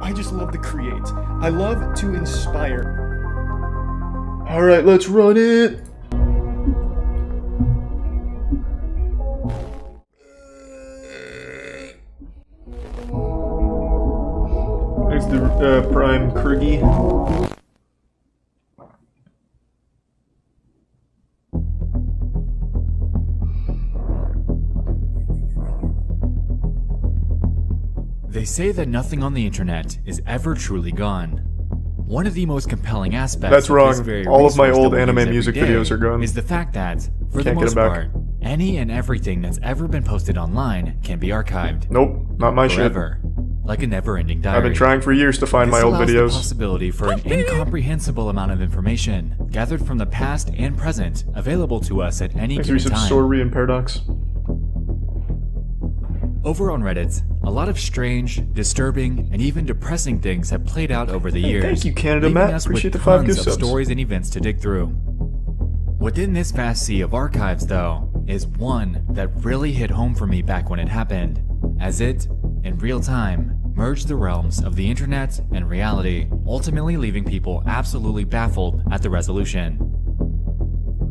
I just love to create. I love to inspire. Alright, let's run it! There's the Prime Krigi. They say that nothing on the internet is ever truly gone. One of the most compelling aspects That's wrong. of this very All of my resource old that we anime use every music day videos are gone. is the fact that, for the Can't get most them back. part, any and everything that's ever been posted online can be archived. Nope, not my forever, like a never-ending diary. I've been trying for years to find This my old allows videos. the possibility for an incomprehensible amount of information gathered from the past and present available to us at any Thanks for given your time. Sorry and Paradox. Over on Reddit, a lot of strange, disturbing, and even depressing things have played out over the years. Thank you, Canada leaving Matt. us Appreciate with the 5 tons gift of subs. stories and events to dig through. Within this vast sea of archives, though, is one that really hit home for me back when it happened, as it, in real time, merged the realms of the internet and reality, ultimately leaving people absolutely baffled at the resolution.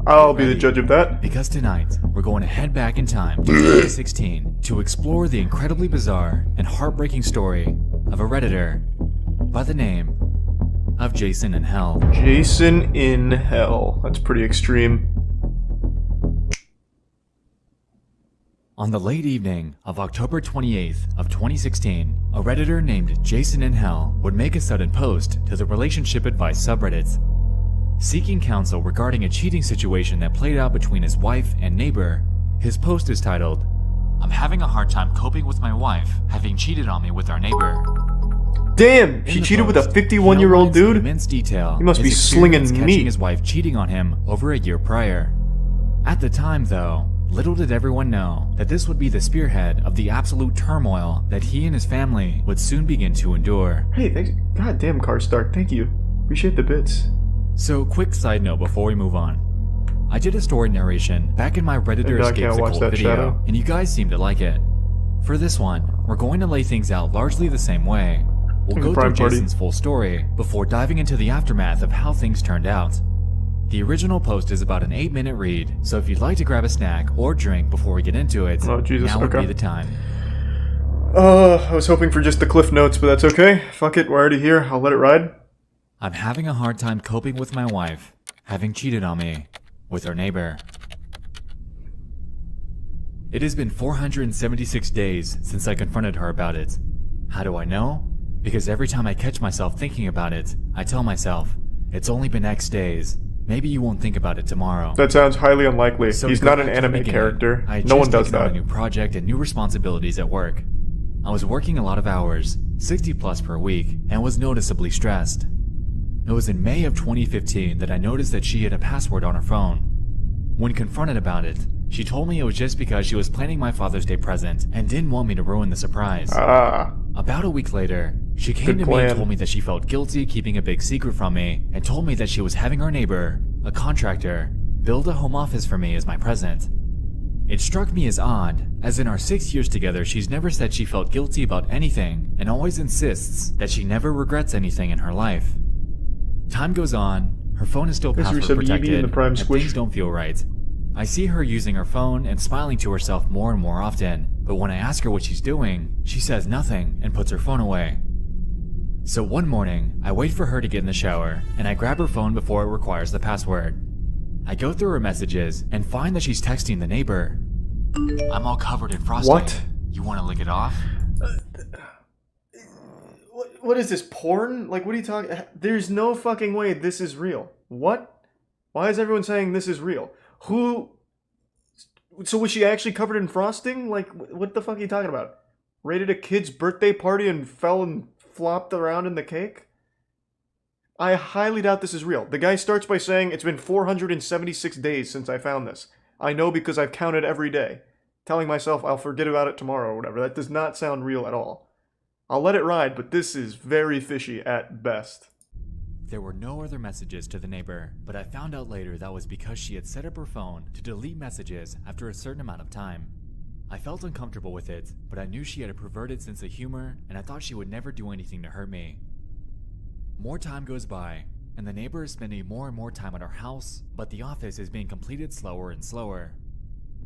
I'll be the judge of that. Because tonight, we're going to head back in time to 2016 to explore the incredibly bizarre and heartbreaking story of a Redditor by the name of Jason in Hell. Jason in Hell. That's pretty extreme. On the late evening of October 28th of 2016, a Redditor named Jason in Hell would make a sudden post to the relationship advice subreddit, seeking counsel regarding a cheating situation that played out between his wife and neighbor. His post is titled, "I'm having a hard time coping with my wife having cheated on me with our neighbor." Damn! She cheated with a 51-year-old dude? Immense detail. He must be his slinging experience meat. catching his wife cheating on him over a year prior. At the time, though, little did everyone know that this would be the spearhead of the absolute turmoil that he and his family would soon begin to endure. Hey, thanks. God damn, Car Stark. Thank you. Appreciate the bits. So, quick side note before we move on. I did a story narration back in my Redditor Maybe I Escape can't the watch Cult that video, shadow. and you guys seem to like it. For this one, we're going to lay things out largely the same way. We'll go through Prime Party. Jason's full story before diving into the aftermath of how things turned out. The original post is about an 8-minute read, so if you'd like to grab a snack or drink before we get into it, Oh, Jesus, now would okay. be the time. I was hoping for just the cliff notes, but that's okay. Fuck it, we're already here. I'll let it ride. I'm having a hard time coping with my wife having cheated on me with her neighbor. It has been 476 days since I confronted her about it. How do I know? Because every time I catch myself thinking about it, I tell myself, it's only been X days. Maybe you won't think about it tomorrow. That sounds highly unlikely. So He's to go not an back to the anime beginning, character. I had No just one does taken on that. a new project and new responsibilities at work. I was working a lot of hours, 60 plus per week, and was noticeably stressed. It was in May of 2015 that I noticed that she had a password on her phone. When confronted about it, she told me it was just because she was planning my Father's Day present and didn't want me to ruin the surprise. About a week later, she came Good to me plan. and told me that she felt guilty keeping a big secret from me, and told me that she was having our neighbor, a contractor, build a home office for me as my present. It struck me as odd, as in our 6 years together she's never said she felt guilty about anything and always insists that she never regrets anything in her life. Time goes on, her phone is still Thanks for password resub Eevee protected, and the Prime and Squish. things don't feel right. I see her using her phone and smiling to herself more and more often, but when I ask her what she's doing, she says nothing and puts her phone away. So one morning, I wait for her to get in the shower, and I grab her phone before it requires the password. I go through her messages and find that she's texting the neighbor. "I'm all covered in frosting. What? You want to lick it off?" What is this, porn? Like, what are you talking? There's no fucking way this is real. What? Why is everyone saying this is real? Who? So was she actually covered in frosting? Like, what the fuck are you talking about? Raided a kid's birthday party and fell and flopped around in the cake? I highly doubt this is real. The guy starts by saying, it's been 476 days since I found this. I know because I've counted every day. Telling myself I'll forget about it tomorrow or whatever. That does not sound real at all. I'll let it ride, but this is very fishy at best. There were no other messages to the neighbor, but I found out later that was because she had set up her phone to delete messages after a certain amount of time. I felt uncomfortable with it, but I knew she had a perverted sense of humor, and I thought she would never do anything to hurt me. More time goes by, and the neighbor is spending more and more time at our house, but the office is being completed slower and slower.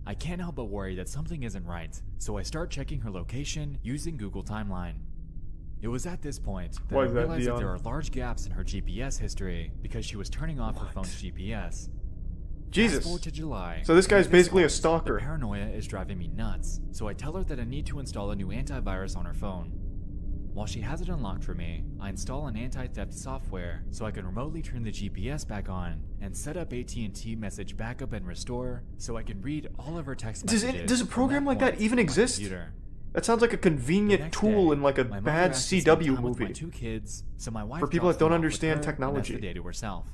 I can't help but worry that something isn't right, so I start checking her location using Google Timeline. It was at this point that I realized that there are large gaps in her GPS history because she was turning off her phone's GPS. Jesus. Fast forward to July. So this guy's basically a The stalker. paranoia is driving me nuts, so I tell her that I need to install a new antivirus on her phone. While she has it unlocked for me, I install an anti-theft software so I can remotely turn the GPS back on and set up AT&T message backup and restore so I can read all of her text messages. Does a program like that even exist? Computer. That sounds like a convenient tool in like a My mother bad asked to spend CW time with my movie. 2 kids, so my wife For people drops that don't them off with understand her and has technology. the day to herself.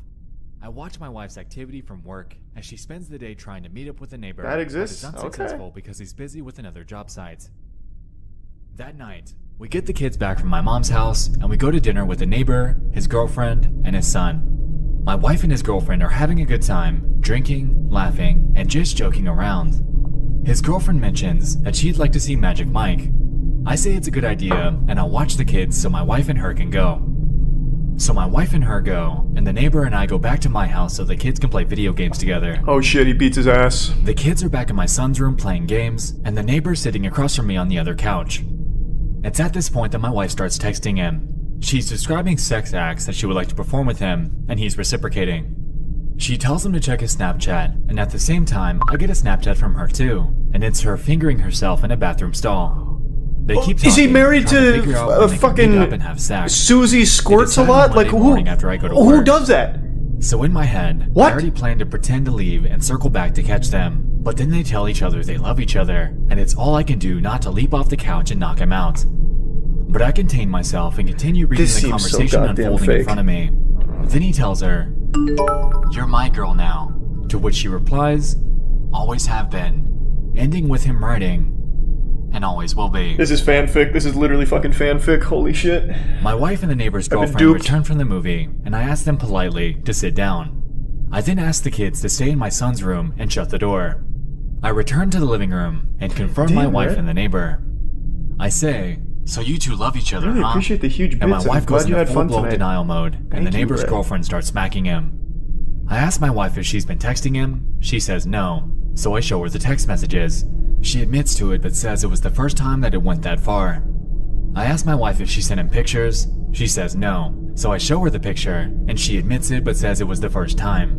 I watch my wife's activity from work as she spends the day trying to meet up with a neighbor. That exists? But is unsuccessful because he's busy with another job site. That night, we get the kids back from my mom's house and we go to dinner with a neighbor, his girlfriend, and his son. My wife and his girlfriend are having a good time, drinking, laughing, and just joking around. His girlfriend mentions that she'd like to see Magic Mike. I say it's a good idea and I'll watch the kids so my wife and her can go. So my wife and her go, and the neighbor and I go back to my house so the kids can play video games together. Oh shit, he beats his ass. The kids are back in my son's room playing games, and the neighbor's sitting across from me on the other couch. It's at this point that my wife starts texting him. She's describing sex acts that she would like to perform with him, and he's reciprocating. She tells him to check his Snapchat, and at the same time, I get a Snapchat from her too, and it's her fingering herself in a bathroom stall. They keep talking, Is he married trying figure out when they can meet up and have fucking sex. Susie Squirts a They decide lot? on Like Monday morning after I go to who work. does that? So in my head, What? I already planned to pretend to leave and circle back to catch them. But then they tell each other they love each other, and it's all I can do not to leap off the couch and knock him out. But I contain myself and continue reading This the seems so conversation goddamn unfolding in fake. front of me. Then he tells her, "You're my girl now," to which she replies, "Always have been," ending with him writing, "And always will be." This is fanfic. This is literally fucking fanfic. Holy shit. My wife and the neighbor's been girlfriend duped. return from the movie, and I ask them politely to sit down. I then ask the kids to stay in my son's room and shut the door. I return to the living room and confront my Damn, wife Red. and the neighbor. I say, "So you two love each other, I really huh?" appreciate the huge bits. And my wife I'm goes glad you into had fun full-blown tonight. denial mode, and Thank the you, neighbor's Red. girlfriend starts smacking him. I ask my wife if she's been texting him. She says no, so I show her the text messages. She admits to it but says it was the first time that it went that far. I ask my wife if she sent him pictures. She says no, so I show her the picture, and she admits it but says it was the first time.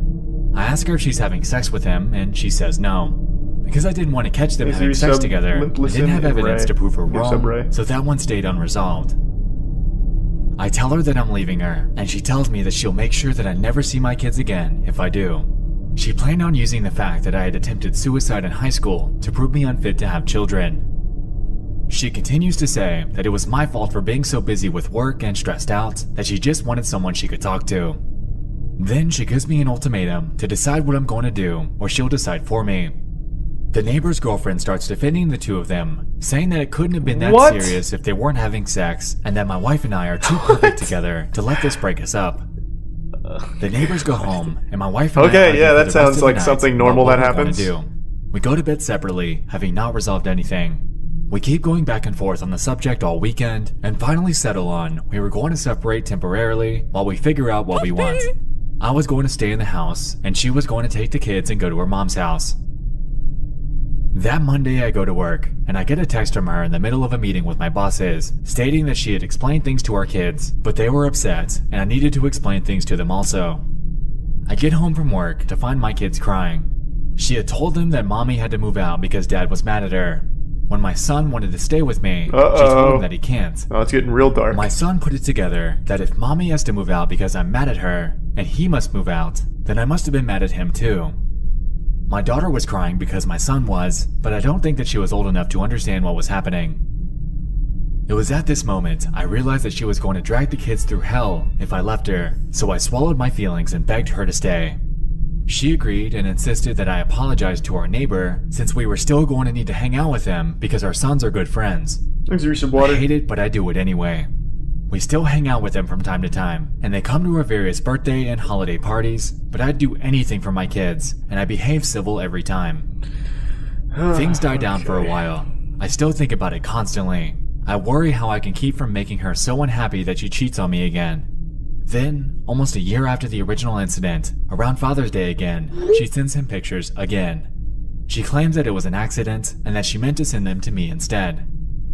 I ask her if she's having sex with him, and she says no. Because I didn't want to catch them Is having there sex sub- together, I listen didn't have in evidence Ray. to prove her Yeah, sub Ray. wrong, so that one stayed unresolved. I tell her that I'm leaving her, and she tells me that she'll make sure that I never see my kids again if I do. She planned on using the fact that I had attempted suicide in high school to prove me unfit to have children. She continues to say that it was my fault for being so busy with work and stressed out that she just wanted someone she could talk to. Then she gives me an ultimatum to decide what I'm going to do, or she'll decide for me. The neighbor's girlfriend starts defending the two of them, saying that it couldn't have been that What? serious if they weren't having sex, and that my wife and I are too perfect together to let this break us up. The neighbors go home, and my wife and I Okay, argue yeah, for that the rest sounds of the like night something about normal what that we're gonna happens. do. We go to bed separately, having not resolved anything. We keep going back and forth on the subject all weekend, and finally settle on we were going to separate temporarily while we figure out what we want. I was going to stay in the house, and she was going to take the kids and go to her mom's house. That Monday I go to work, and I get a text from her in the middle of a meeting with my bosses, stating that she had explained things to our kids, but they were upset, and I needed to explain things to them also. I get home from work to find my kids crying. She had told them that mommy had to move out because dad was mad at her. When my son wanted to stay with me, she told him that he can't. Oh, it's getting real dark. My son put it together that if mommy has to move out because I'm mad at her, and he must move out, then I must have been mad at him too. My daughter was crying because my son was, but I don't think that she was old enough to understand what was happening. It was at this moment I realized that she was going to drag the kids through hell if I left her, so I swallowed my feelings and begged her to stay. She agreed and insisted that I apologize to our neighbor since we were still going to need to hang out with him because our sons are good friends. Thanks for some I water. hate it, but I do it anyway. We still hang out with them from time to time, and they come to our various birthday and holiday parties, but I'd do anything for my kids, and I behave civil every time. Things died down for a while, I still think about it constantly. I worry how I can keep from making her so unhappy that she cheats on me again. Then, almost a year after the original incident, around Father's Day again, she sends him pictures again. She claims that it was an accident and that she meant to send them to me instead.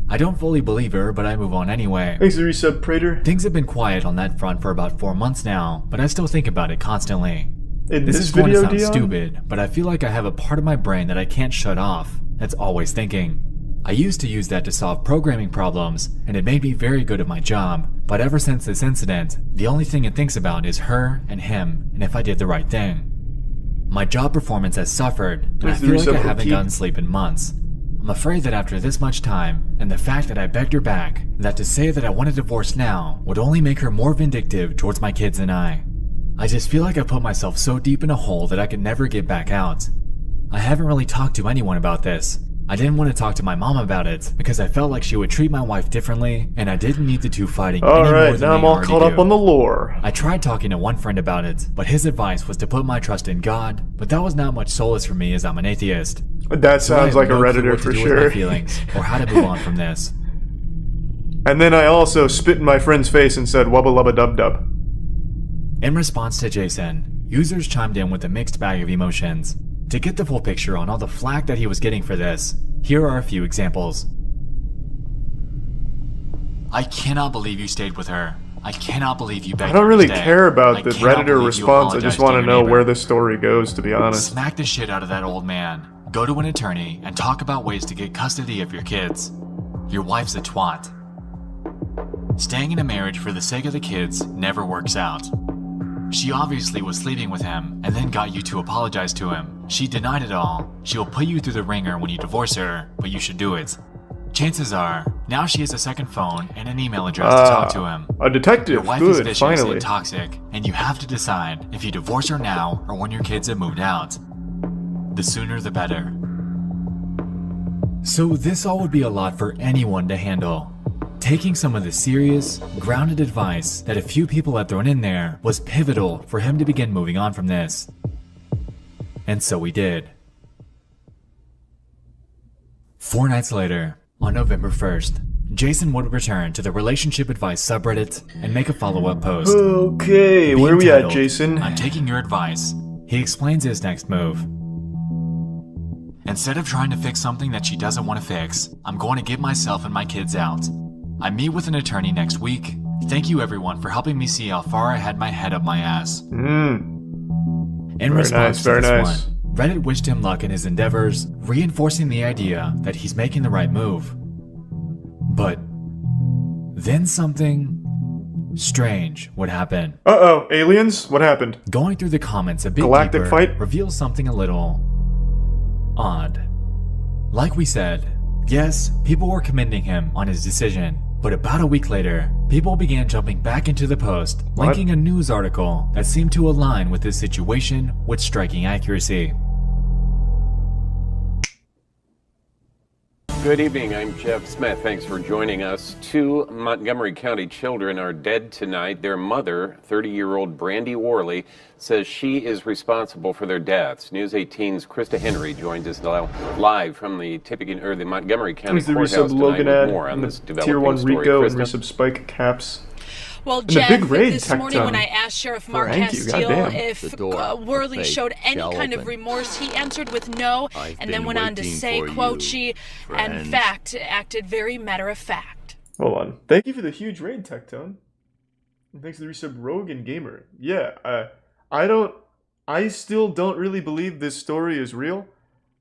I don't fully believe her, but I move on anyway. Thanks for the resub, Prater. Things have been quiet on that front for about 4 months now, but I still think about it constantly. In This this is going to video, sound Dion? stupid, but I feel like I have a part of my brain that I can't shut off, that's always thinking. I used to use that to solve programming problems, and it made me very good at my job, but ever since this incident, the only thing it thinks about is her and him, and if I did the right thing. My job performance has suffered, and I feel like I haven't gotten sleep in months. I'm afraid that after this much time, and the fact that I begged her back, that to say that I want a divorce now would only make her more vindictive towards my kids and I just feel like I put myself so deep in a hole that I could never get back out. I haven't really talked to anyone about this. I didn't want to talk to my mom about it because I felt like she would treat my wife differently, and I didn't need the two fighting any more Alright, than now I'm they all already caught up do. on the lore. I tried talking to one friend about it, but his advice was to put my trust in God, but that was not much solace for me as I'm an atheist. That So I sounds have like a no clue Redditor what to for do with my sure. feelings, or how to move on from this. And then I also spit in my friend's face and said wubba lubba dub dub. In response to Jason, users chimed in with a mixed bag of emotions. To get the full picture on all the flack that he was getting for this, here are a few examples. I cannot believe you stayed with her. I cannot believe you begged I don't her really to stay. care about I the cannot Redditor believe you response, I just apologized to want to your know neighbor. where this story goes, to be honest. Smack the shit out of that old man. Go to an attorney and talk about ways to get custody of your kids. Your wife's a twat. Staying in a marriage for the sake of the kids never works out. She obviously was sleeping with him and then got you to apologize to him. She denied it all. She'll put you through the ringer when you divorce her, but you should do it. Chances are, now she has a second phone and an email address to talk to him. A detective, Your wife is good, vicious finally. and toxic, and you have to decide if you divorce her now or when your kids have moved out. The sooner the better. So this all would be a lot for anyone to handle. Taking some of the serious, grounded advice that a few people had thrown in there was pivotal for him to begin moving on from this. And so we did. 4 nights later, on November 1st, Jason would return to the relationship advice subreddit and make a follow-up post. Okay, where are we at, Jason? I'm taking your advice. He explains his next move. Instead of trying to fix something that she doesn't want to fix, I'm going to get myself and my kids out. I meet with an attorney next week. Thank you everyone for helping me see how far I had my head up my ass. In response to this one, Reddit wished him luck in his endeavors, reinforcing the idea that he's making the right move. But then something strange would happen. Uh-oh, aliens? What happened? Going through the comments a bit Galactic deeper fight? reveals something a little odd. Like we said, yes, people were commending him on his decision, but about a week later, people began jumping back into the post, linking a news article that seemed to align with this situation with striking accuracy. Good evening, I'm Jeff Smith. Thanks for joining us. 2 Montgomery County children are dead tonight. Their mother, 30-year-old Brandi Worley, says she is responsible for their deaths. News 18's Krista Henry joins us now live from the the Montgomery County Thanks to Courthouse resub tonight Logan with ad, more on and this the developing Tier 1 story. Rico and Krista? resub Spike Caps. Well, And the Jeff, big raid this tech morning when ton. I asked Sheriff Mark Thank you, Castile goddamn. if The door Worley of fate showed any shall kind of open. remorse, he answered with no, I've and then been went on to waiting say, for quote, you, she, in friends. fact, acted very matter-of-fact. Hold on. Thank you for the huge raid, Tectone. And thanks to the resub Rogan Gamer. Yeah, I still don't really believe this story is real.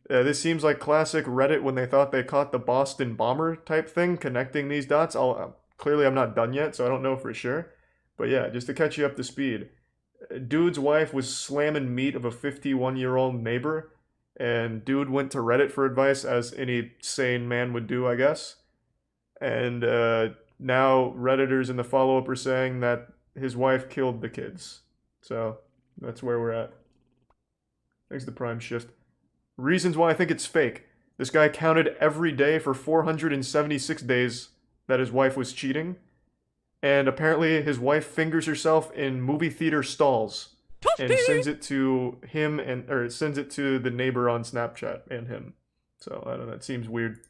This seems like classic Reddit when they thought they caught the Boston bomber type thing, connecting these dots. Clearly I'm not done yet, so I don't know for sure. But yeah, just to catch you up to speed. Dude's wife was slamming meat of a 51-year-old neighbor, and dude went to Reddit for advice, as any sane man would do, I guess. And now Redditors in the follow-up are saying that his wife killed the kids. So that's where we're at. Thanks to Prime Shift. Reasons why I think it's fake. This guy counted every day for 476 days that his wife was cheating. And apparently his wife fingers herself in movie theater stalls and sends it to him or sends it to the neighbor on Snapchat and him. So I don't know, it seems weird.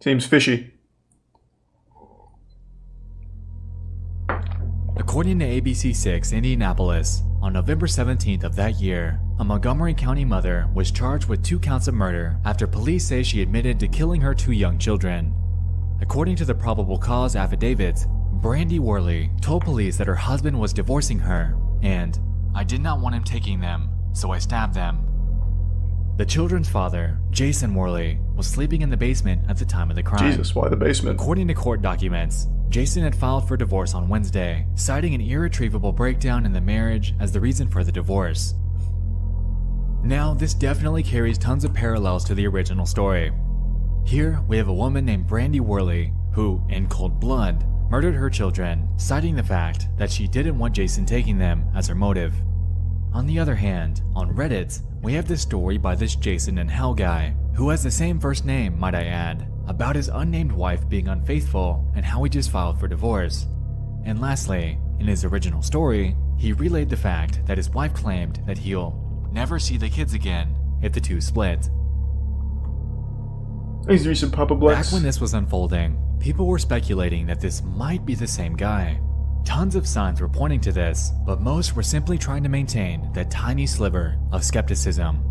Seems fishy. According to ABC6 Indianapolis, on November 17th of that year, a Montgomery County mother was charged with 2 counts of murder after police say she admitted to killing her 2 young children. According to the probable cause affidavits, Brandi Worley told police that her husband was divorcing her, and "I did not want him taking them, so I stabbed them." The children's father, Jason Worley, was sleeping in the basement at the time of the crime. Jesus, why the basement? According to court documents, Jason had filed for divorce on Wednesday, citing an irretrievable breakdown in the marriage as the reason for the divorce. Now, this definitely carries tons of parallels to the original story. Here, we have a woman named Brandi Worley who, in cold blood, murdered her children, citing the fact that she didn't want Jason taking them as her motive. On the other hand, on Reddit, we have this story by this Jason and Hell guy, who has the same first name, might I add, about his unnamed wife being unfaithful and how he just filed for divorce. And lastly, in his original story, he relayed the fact that his wife claimed that he'll never see the kids again if the two split. These recent Papa Blacks. Back when this was unfolding, people were speculating that this might be the same guy. Tons of signs were pointing to this, but most were simply trying to maintain that tiny sliver of skepticism.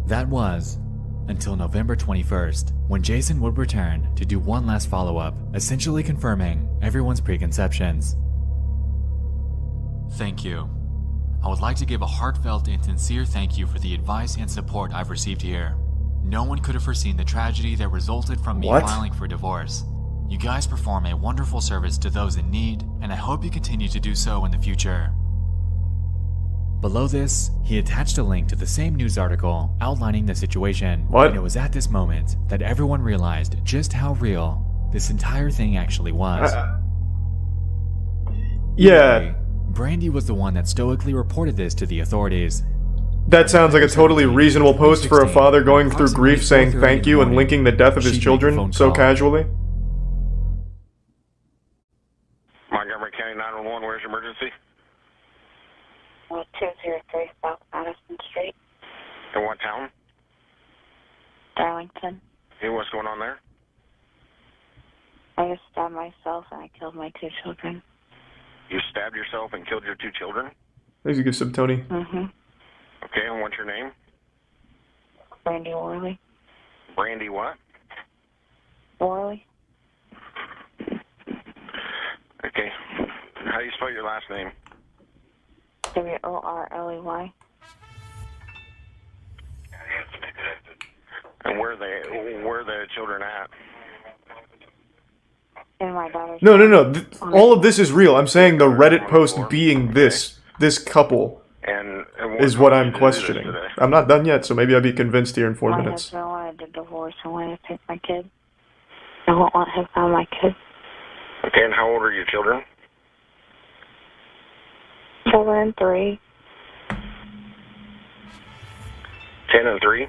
That was until November 21st, when Jason would return to do one last follow-up, essentially confirming everyone's preconceptions. Thank you. I would like to give a heartfelt and sincere thank you for the advice and support I've received here. No one could have foreseen the tragedy that resulted from me filing for divorce. You guys perform a wonderful service to those in need, and I hope you continue to do so in the future. Below this, he attached a link to the same news article outlining the situation. And it was at this moment that everyone realized just how real this entire thing actually was. Yeah. Brandi was the one that stoically reported this to the authorities. That sounds like a totally reasonable post for a father going through grief saying thank you and linking the death of his children so casually. Montgomery County 911, where's your emergency? 203 South Madison Street, In what town? Darlington. Hey, what's going on there? I just stabbed myself and I killed my 2 children. You stabbed yourself and killed your 2 children? Thanks, you good sub, Tony. Mm-hmm. Okay, and what's your name? Brandi Worley. Brandi what? Worley. Okay. How do you spell your last name? Worley. And where are the children at? And my daughter's... No. All of this is real. I'm saying the Reddit post being this couple And is what I'm questioning. I'm not done yet, so maybe I'll be convinced here in 4 my minutes. husband wanted to divorce and wanted to take my kid. I won't let him find my kid. Okay, and how old are your children? 7 and 3. 10 and 3?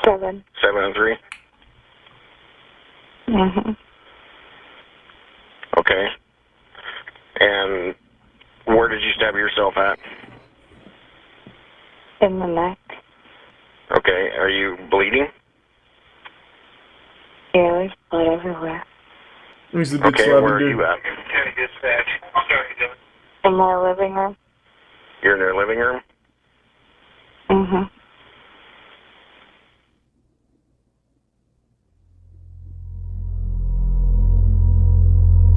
7. 7 and 3? Mm-hmm. Okay. And where did you stab yourself at? In the neck. Okay, are you bleeding? Yeah, there's blood everywhere. He's the big Okay, slabby where are dude. you at? In my living room. You're in your living room? Mm-hmm.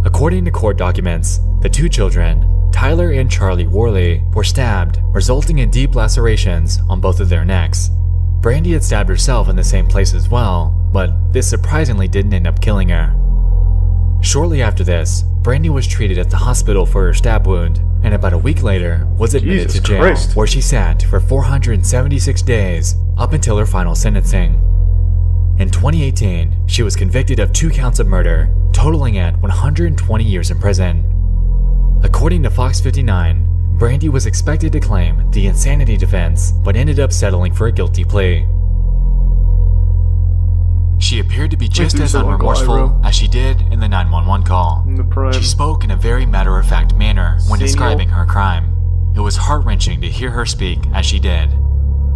According to court documents, the 2 children, Tyler and Charlie Worley, were stabbed, resulting in deep lacerations on both of their necks. Brandi had stabbed herself in the same place as well, but this surprisingly didn't end up killing her. Shortly after this, Brandi was treated at the hospital for her stab wound, and about a week later was admitted to jail, where she sat for 476 days, up until her final sentencing. In 2018, she was convicted of 2 counts of murder, totaling at 120 years in prison. According to Fox 59, Brandi was expected to claim the insanity defense, but ended up settling for a guilty plea. She appeared to be just as unremorseful as she did in the 911 call. She spoke in a very matter-of-fact manner when describing her crime. It was heart-wrenching to hear her speak as she did.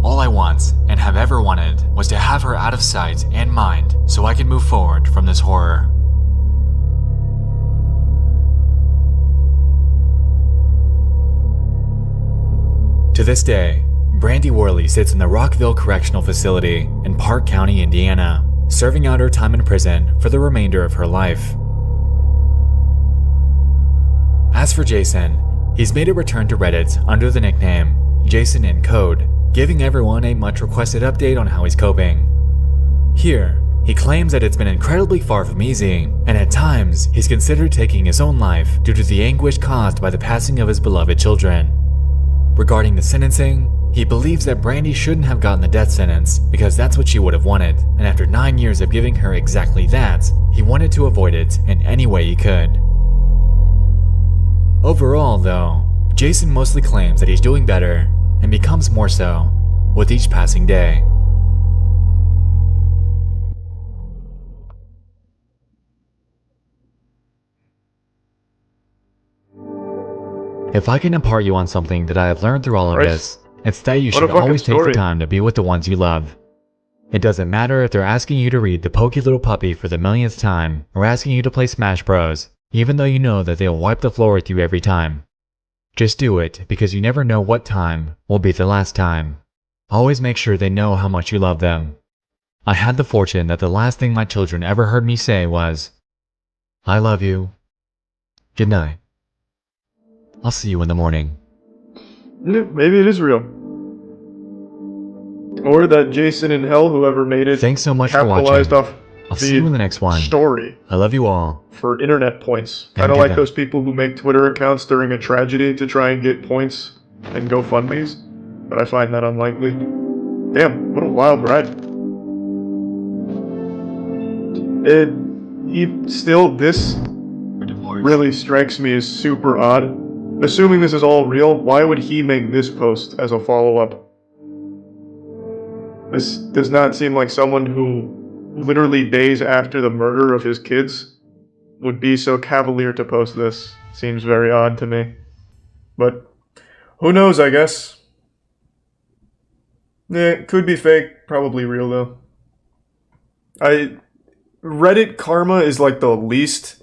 All I want, and have ever wanted, was to have her out of sight and mind so I could move forward from this horror. To this day, Brandi Worley sits in the Rockville Correctional Facility in Park County, Indiana, serving out her time in prison for the remainder of her life. As for Jason, he's made a return to Reddit under the nickname Jason in Code, giving everyone a much requested update on how he's coping. Here, he claims that it's been incredibly far from easy, and at times he's considered taking his own life due to the anguish caused by the passing of his beloved children. Regarding the sentencing, he believes that Brandi shouldn't have gotten the death sentence because that's what she would have wanted, and after 9 years of giving her exactly that, he wanted to avoid it in any way he could. Overall, though, Jason mostly claims that he's doing better, and becomes more so with each passing day. If I can impart you on something that I have learned through all of this, it's that you should always take the time to be with the ones you love. It doesn't matter if they're asking you to read The Pokey Little Puppy for the millionth time, or asking you to play Smash Bros, even though you know that they'll wipe the floor with you every time. Just do it, because you never know what time will be the last time. Always make sure they know how much you love them. I had the fortune that the last thing my children ever heard me say was, "I love you. Good night. I'll see you in the morning." Yeah, maybe it is real. Or that Jason in hell, whoever made it, Thanks so much for capitalized watching. off I'll see you in the next one. story I love you all. for internet points. And Kind of give like them. those people who make Twitter accounts during a tragedy to try and get points and GoFundMes, but I find that unlikely. Damn, what a wild ride. This really strikes me as super odd. Assuming this is all real, why would he make this post as a follow-up? This does not seem like someone who, literally days after the murder of his kids, would be so cavalier to post this. Seems very odd to me. But who knows, I guess. Yeah, it could be fake, probably real though. Reddit karma is like the least,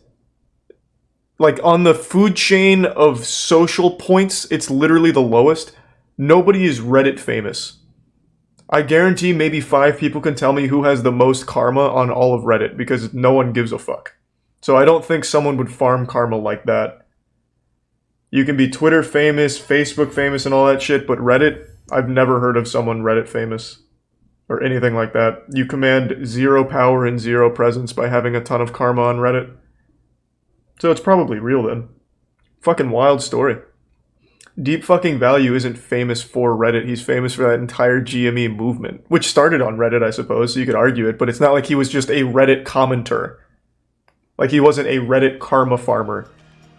like on the food chain of social points, it's literally the lowest. Nobody is Reddit famous. I guarantee maybe 5 people can tell me who has the most karma on all of Reddit, because no one gives a fuck. So I don't think someone would farm karma like that. You can be Twitter famous, Facebook famous, and all that shit, but Reddit, I've never heard of someone Reddit famous. Or anything like that. You command 0 power and 0 presence by having a ton of karma on Reddit. So it's probably real then. Fucking wild story. Deep fucking Value isn't famous for Reddit, he's famous for that entire GME movement. Which started on Reddit, I suppose, so you could argue it, but it's not like he was just a Reddit commenter. Like he wasn't a Reddit karma farmer.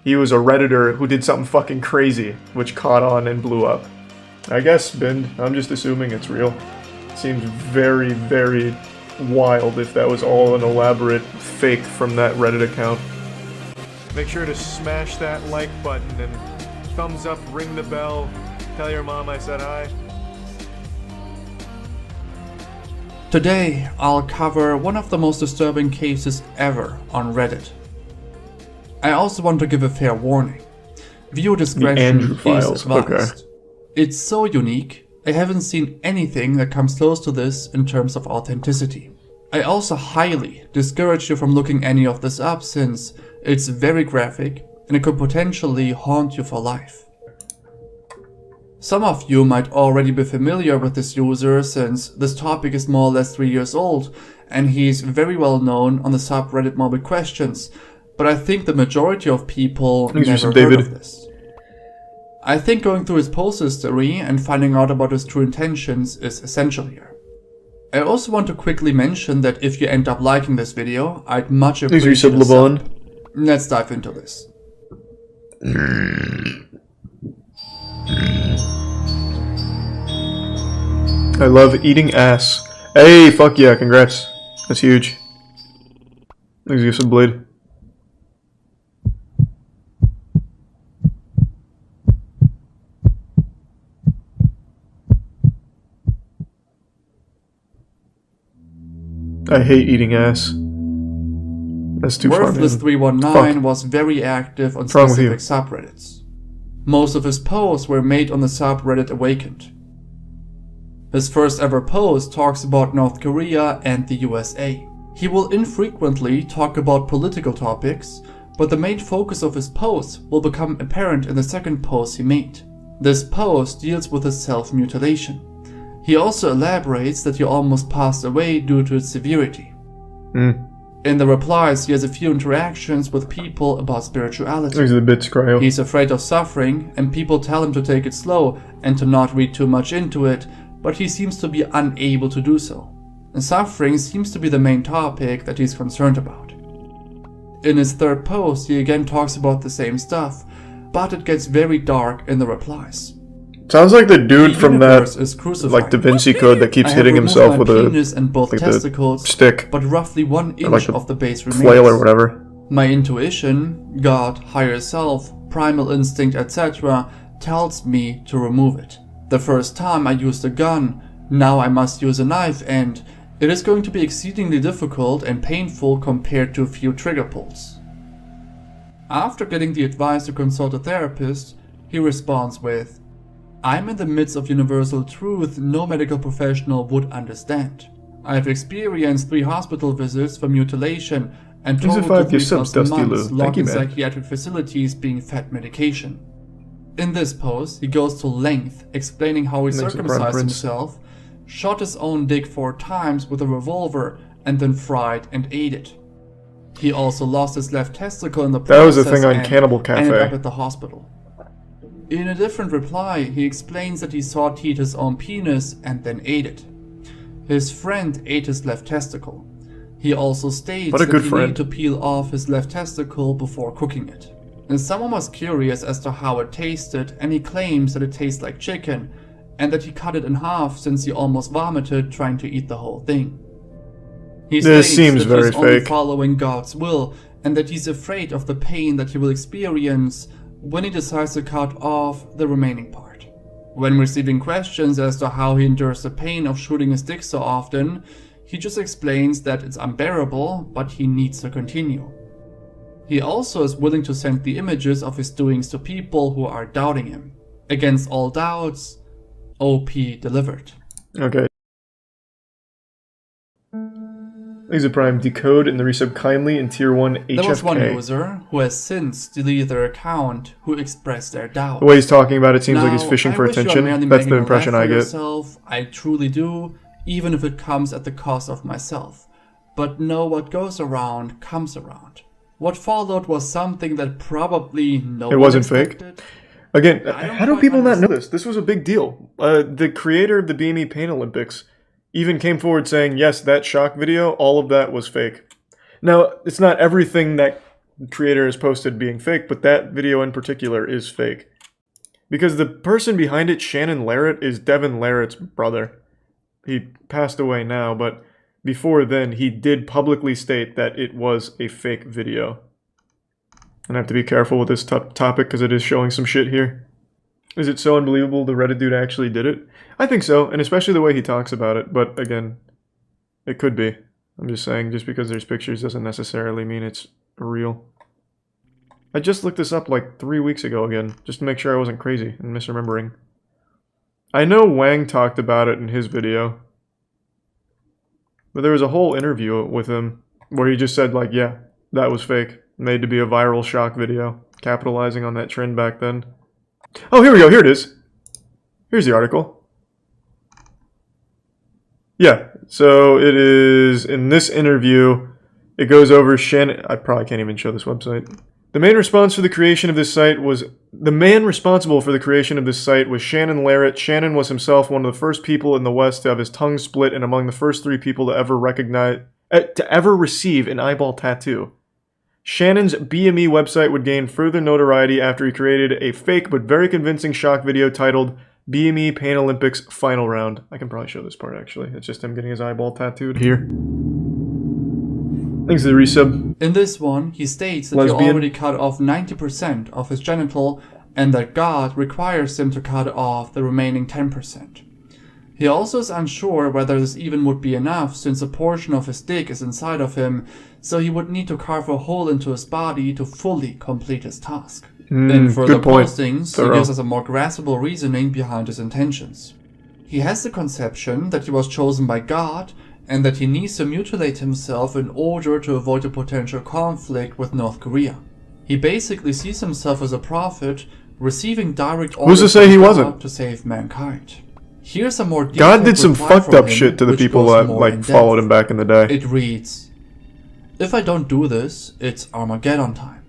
He was a Redditor who did something fucking crazy, which caught on and blew up. I guess, Bind, I'm just assuming it's real. Seems very, very wild if that was all an elaborate fake from that Reddit account. Make sure to smash that like button and thumbs up, ring the bell, tell your mom I said hi. Today, I'll cover one of the most disturbing cases ever on Reddit. I also want to give a fair warning. Viewer discretion is advised. Okay. It's so unique, I haven't seen anything that comes close to this in terms of authenticity. I also highly discourage you from looking any of this up since it's very graphic and it could potentially haunt you for life. Some of you might already be familiar with this user since this topic is more or less 3 years old and he's very well known on the subreddit Morbid Questions, but I think the majority of people never heard of this. I think going through his post history and finding out about his true intentions is essential here. I also want to quickly mention that if you end up liking this video, I'd much appreciate a sub. Let's dive into this. I love eating ass. Hey, fuck yeah, congrats. That's huge. Let's give some blade. I hate eating ass. That's too far, man. Worthless319 was very active on specific subreddits. Most of his posts were made on the subreddit Awakened. His first ever post talks about North Korea and the USA. He will infrequently talk about political topics, but the main focus of his posts will become apparent in the second post he made. This post deals with his self-mutilation. He also elaborates that he almost passed away due to its severity. In the replies, he has a few interactions with people about spirituality. These are the bits, cryo. He's afraid of suffering, and people tell him to take it slow and to not read too much into it, but he seems to be unable to do so. And suffering seems to be the main topic that he's concerned about. In his third post, he again talks about the same stuff, but it gets very dark in the replies. Sounds like the dude from that, like Da Vinci Code that keeps hitting himself with a stick, but roughly 1 inch like of the base remains. Flail or whatever. My intuition, God, higher self, primal instinct, etc., tells me to remove it. The first time I used a gun, now I must use a knife, and it is going to be exceedingly difficult and painful compared to a few trigger pulls. After getting the advice to consult a therapist, he responds with, I'm in the midst of universal truth no medical professional would understand. I have experienced 3 hospital visits for mutilation and total 3+ months locked in psychiatric facilities being fed medication. In this post, he goes to length explaining how he circumcised himself, shot his own dick 4 times with a revolver, and then fried and ate it. He also lost his left testicle in the process. That was a thing on Cannibal Cafe. Ended up at the hospital. In a different reply, he explains that he sauteed eat his own penis and then ate it. His friend ate his left testicle. He also states that he needed to peel off his left testicle before cooking it. And someone was curious as to how it tasted, and he claims that it tastes like chicken, and that he cut it in half since he almost vomited trying to eat the whole thing. He states that he's only following God's will, and that he's afraid of the pain that he will experience when he decides to cut off the remaining part. When receiving questions as to how he endures the pain of shooting his dick so often, he just explains that it's unbearable, but he needs to continue. He also is willing to send the images of his doings to people who are doubting him. Against all doubts, OP delivered. Okay. Thanks to Prime. Decode in the resub kindly in Tier 1 HFK. There was one user who has since deleted their account who expressed their doubt. The way he's talking about it seems like he's fishing for attention. That's the impression I get. I truly do, even if it comes at the cost of myself. But know what goes around comes around. What followed was something that probably no one expected. Fake? Again, how do people not know this? This was a big deal. The creator of the BME Pain Olympics even came forward saying, yes, that shock video, all of that was fake. Now, it's not everything that creator has posted being fake, but that video in particular is fake. Because the person behind it, Shannon Larrett, is Devin Larrett's brother. He passed away now, but before then, he did publicly state that it was a fake video. And I have to be careful with this topic because it is showing some shit here. Is it so unbelievable the Reddit dude actually did it? I think so, and especially the way he talks about it, but again, it could be. I'm just saying, just because there's pictures doesn't necessarily mean it's real. I just looked this up like 3 weeks ago again, just to make sure I wasn't crazy and misremembering. I know Wang talked about it in his video, but there was a whole interview with him where he just said like, yeah, that was fake. Made to be a viral shock video, capitalizing on that trend back then. Oh, here we go. Here it is. Here's the article. Yeah, so it is in this interview. It goes over Shannon. I probably can't even show this website. The man responsible for the creation of this site was Shannon Larrett. Shannon was himself one of the first people in the West to have his tongue split and among the first 3 people to ever receive an eyeball tattoo. Shannon's BME website would gain further notoriety after he created a fake but very convincing shock video titled BME Pain Olympics Final Round. I can probably show this part actually. It's just him getting his eyeball tattooed here. Thanks to the resub. In this one, he states that he already cut off 90% of his genital and that God requires him to cut off the remaining 10%. He also is unsure whether this even would be enough, since a portion of his dick is inside of him, so he would need to carve a hole into his body to fully complete his task. In further good point. postings, Thorough. he gives us a more graspable reasoning behind his intentions. He has the conception that he was chosen by God, and that he needs to mutilate himself in order to avoid a potential conflict with North Korea. He basically sees himself as a prophet, receiving direct orders Who's to say he from God wasn't? to save mankind. Here's a more God detailed did some reply fucked from up him, shit to the which people goes that more like in followed depth. him back in the day. It reads, "If I don't do this, it's Armageddon time.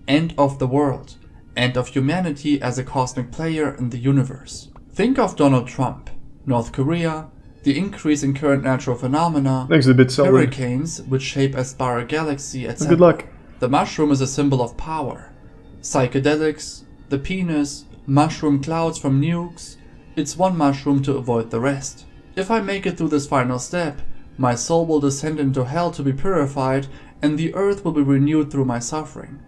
End of the world. End of humanity as a cosmic player in the universe. Think of Donald Trump, North Korea, the increase in current natural phenomena, Thanks a bit, Selwyn. hurricanes which shape a spiral galaxy, etc. Good luck. The mushroom is a symbol of power. Psychedelics, the penis, mushroom clouds from nukes. It's one mushroom to avoid the rest. If I make it through this final step, my soul will descend into hell to be purified, and the earth will be renewed through my suffering.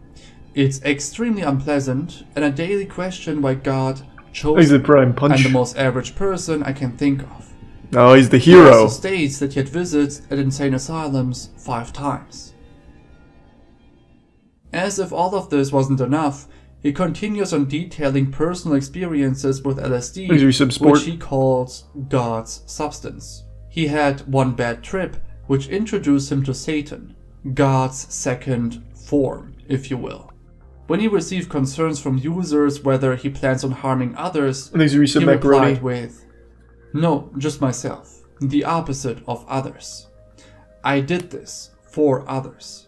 It's extremely unpleasant, and a daily question why God chose He's the me. prime punch. I'm the most average person I can think of." Oh, he's the He hero. also states that he had visits at insane asylums 5 times. As if all of this wasn't enough, he continues on detailing personal experiences with LSD, Thanks for your support. which he calls God's substance. He had one bad trip, which introduced him to Satan, God's second form, if you will. When he received concerns from users whether he plans on harming others, Thanks for your he macaroni. replied with, "No, just myself, the opposite of others. I did this for others."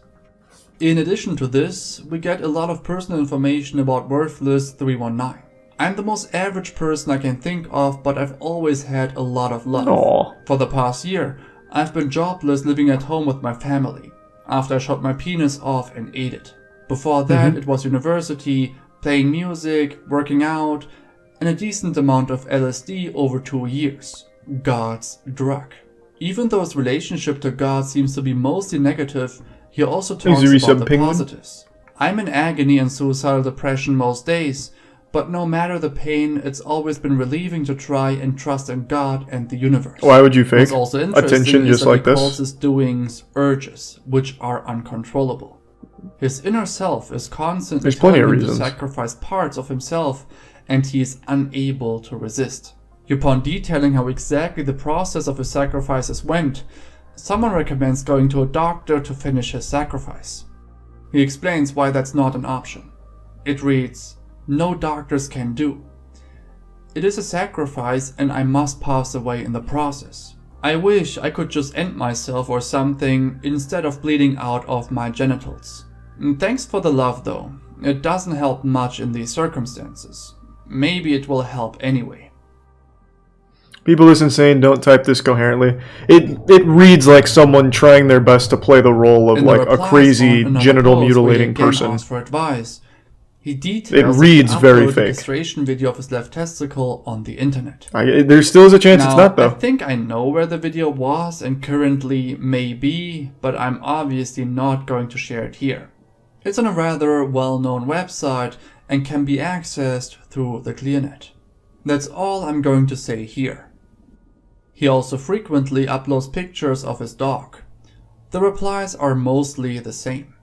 In addition to this, we get a lot of personal information about Worthless 319. I'm the most average person I can think of, but I've always had a lot of love. Aw. For the past year, I've been jobless, living at home with my family, after I shot my penis off and ate it. Before that, it was university, playing music, working out, and a decent amount of LSD over 2 years. God's drug. Even though his relationship to God seems to be mostly negative, he also talks Is he about the Penguin? positives. I'm in agony and suicidal depression most days, but no matter the pain, it's always been relieving to try and trust in God and the universe. Why would you fake What's also interesting attention is just that like he calls this? his doings urges, which are uncontrollable. His inner self is constantly There's plenty telling of him to reasons. sacrifice parts of himself, and he is unable to resist. Upon detailing how exactly the process of his sacrifices went, someone recommends going to a doctor to finish his sacrifice. He explains why that's not an option. It reads, "No doctors can do. It is a sacrifice and I must pass away in the process. I wish I could just end myself or something instead of bleeding out of my genitals. Thanks for the love though. It doesn't help much in these circumstances. Maybe it will help anyway." People listen saying don't type this coherently. It reads like someone trying their best to play the role of In the like a replies crazy on another genital post where he mutilating again person. asks for advice, he It details reads that he very uploaded a fake. castration video of his left testicle on the internet. There still is a chance Now, it's not I though. think I know where the video was and currently may be, but I'm obviously not going to share it here. It's on a rather well-known website and can be accessed through the ClearNet. That's all I'm going to say here. He also frequently uploads pictures of his dog. The replies are mostly the same.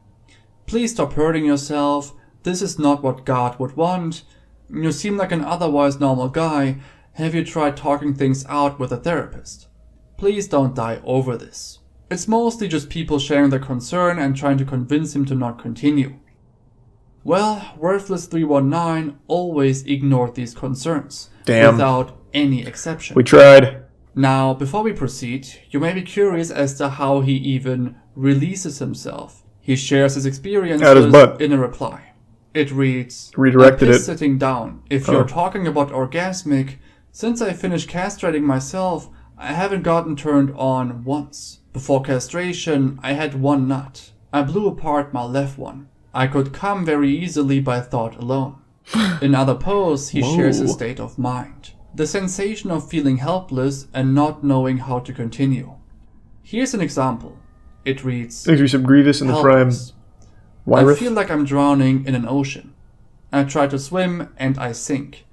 "Please stop hurting yourself. This is not what God would want. You seem like an otherwise normal guy. Have you tried talking things out with a therapist? Please don't die over this." It's mostly just people sharing their concern and trying to convince him to not continue. Well, Worthless 319 always ignored these concerns, Damn. without any exception. We tried. Now, before we proceed, you may be curious as to how he even releases himself. He shares his experiences Out his butt. in a reply. It reads, Redirected "I'm it. pissed sitting down. If Oh. you're talking about orgasmic, since I finished castrating myself, I haven't gotten turned on once. Before castration, I had one nut. I blew apart my left one. I could come very easily by thought alone." In other posts, he shares his Whoa. state of mind. The sensation of feeling helpless and not knowing how to continue. Here's an example. It reads, Thanks for some Grievous in the prime. "Helpless. I Wyrith. feel like I'm drowning in an ocean. I try to swim and I sink.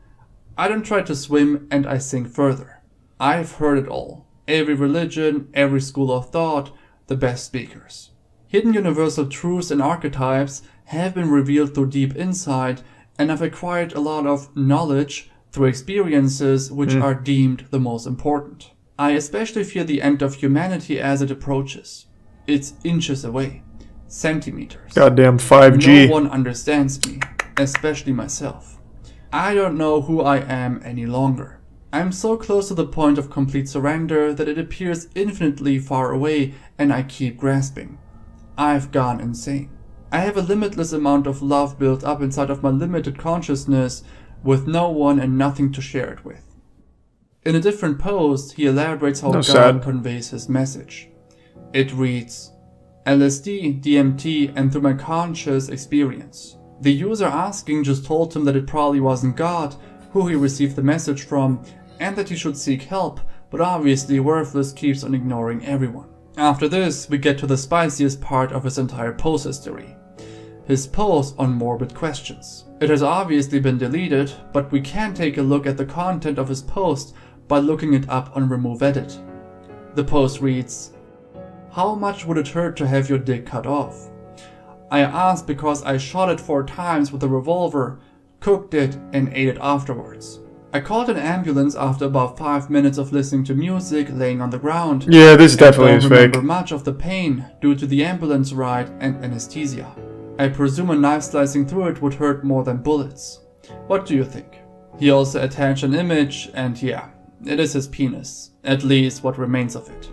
I don't try to swim and I sink further. I've heard it all. Every religion, every school of thought, the best speakers. Hidden universal truths and archetypes have been revealed through deep insight, and I've acquired a lot of knowledge through experiences which are deemed the most important. I especially fear the end of humanity as it approaches. It's inches away. Centimeters. Goddamn 5G. No one understands me, especially myself. I don't know who I am any longer. I'm so close to the point of complete surrender that it appears infinitely far away, and I keep grasping. I've gone insane. I have a limitless amount of love built up inside of my limited consciousness with no one and nothing to share it with. In a different post, he elaborates how God conveys his message. It reads, LSD, DMT, and through my conscious experience. The user asking just told him that it probably wasn't God who he received the message from, and that he should seek help, but obviously Worthless keeps on ignoring everyone. After this, we get to the spiciest part of his entire post history. His post on morbid questions. It has obviously been deleted, but we can take a look at the content of his post by looking it up on Remove Edit. The post reads, how much would it hurt to have your dick cut off? I asked because I shot it 4 times with a revolver, cooked it, and ate it afterwards. I called an ambulance after about 5 minutes of listening to music laying on the ground. Yeah, this definitely is fake. I don't remember fake. much of the pain due to the ambulance ride and anesthesia. I presume a knife slicing through it would hurt more than bullets. What do you think? He also attached an image, and yeah, it is his penis, at least what remains of it.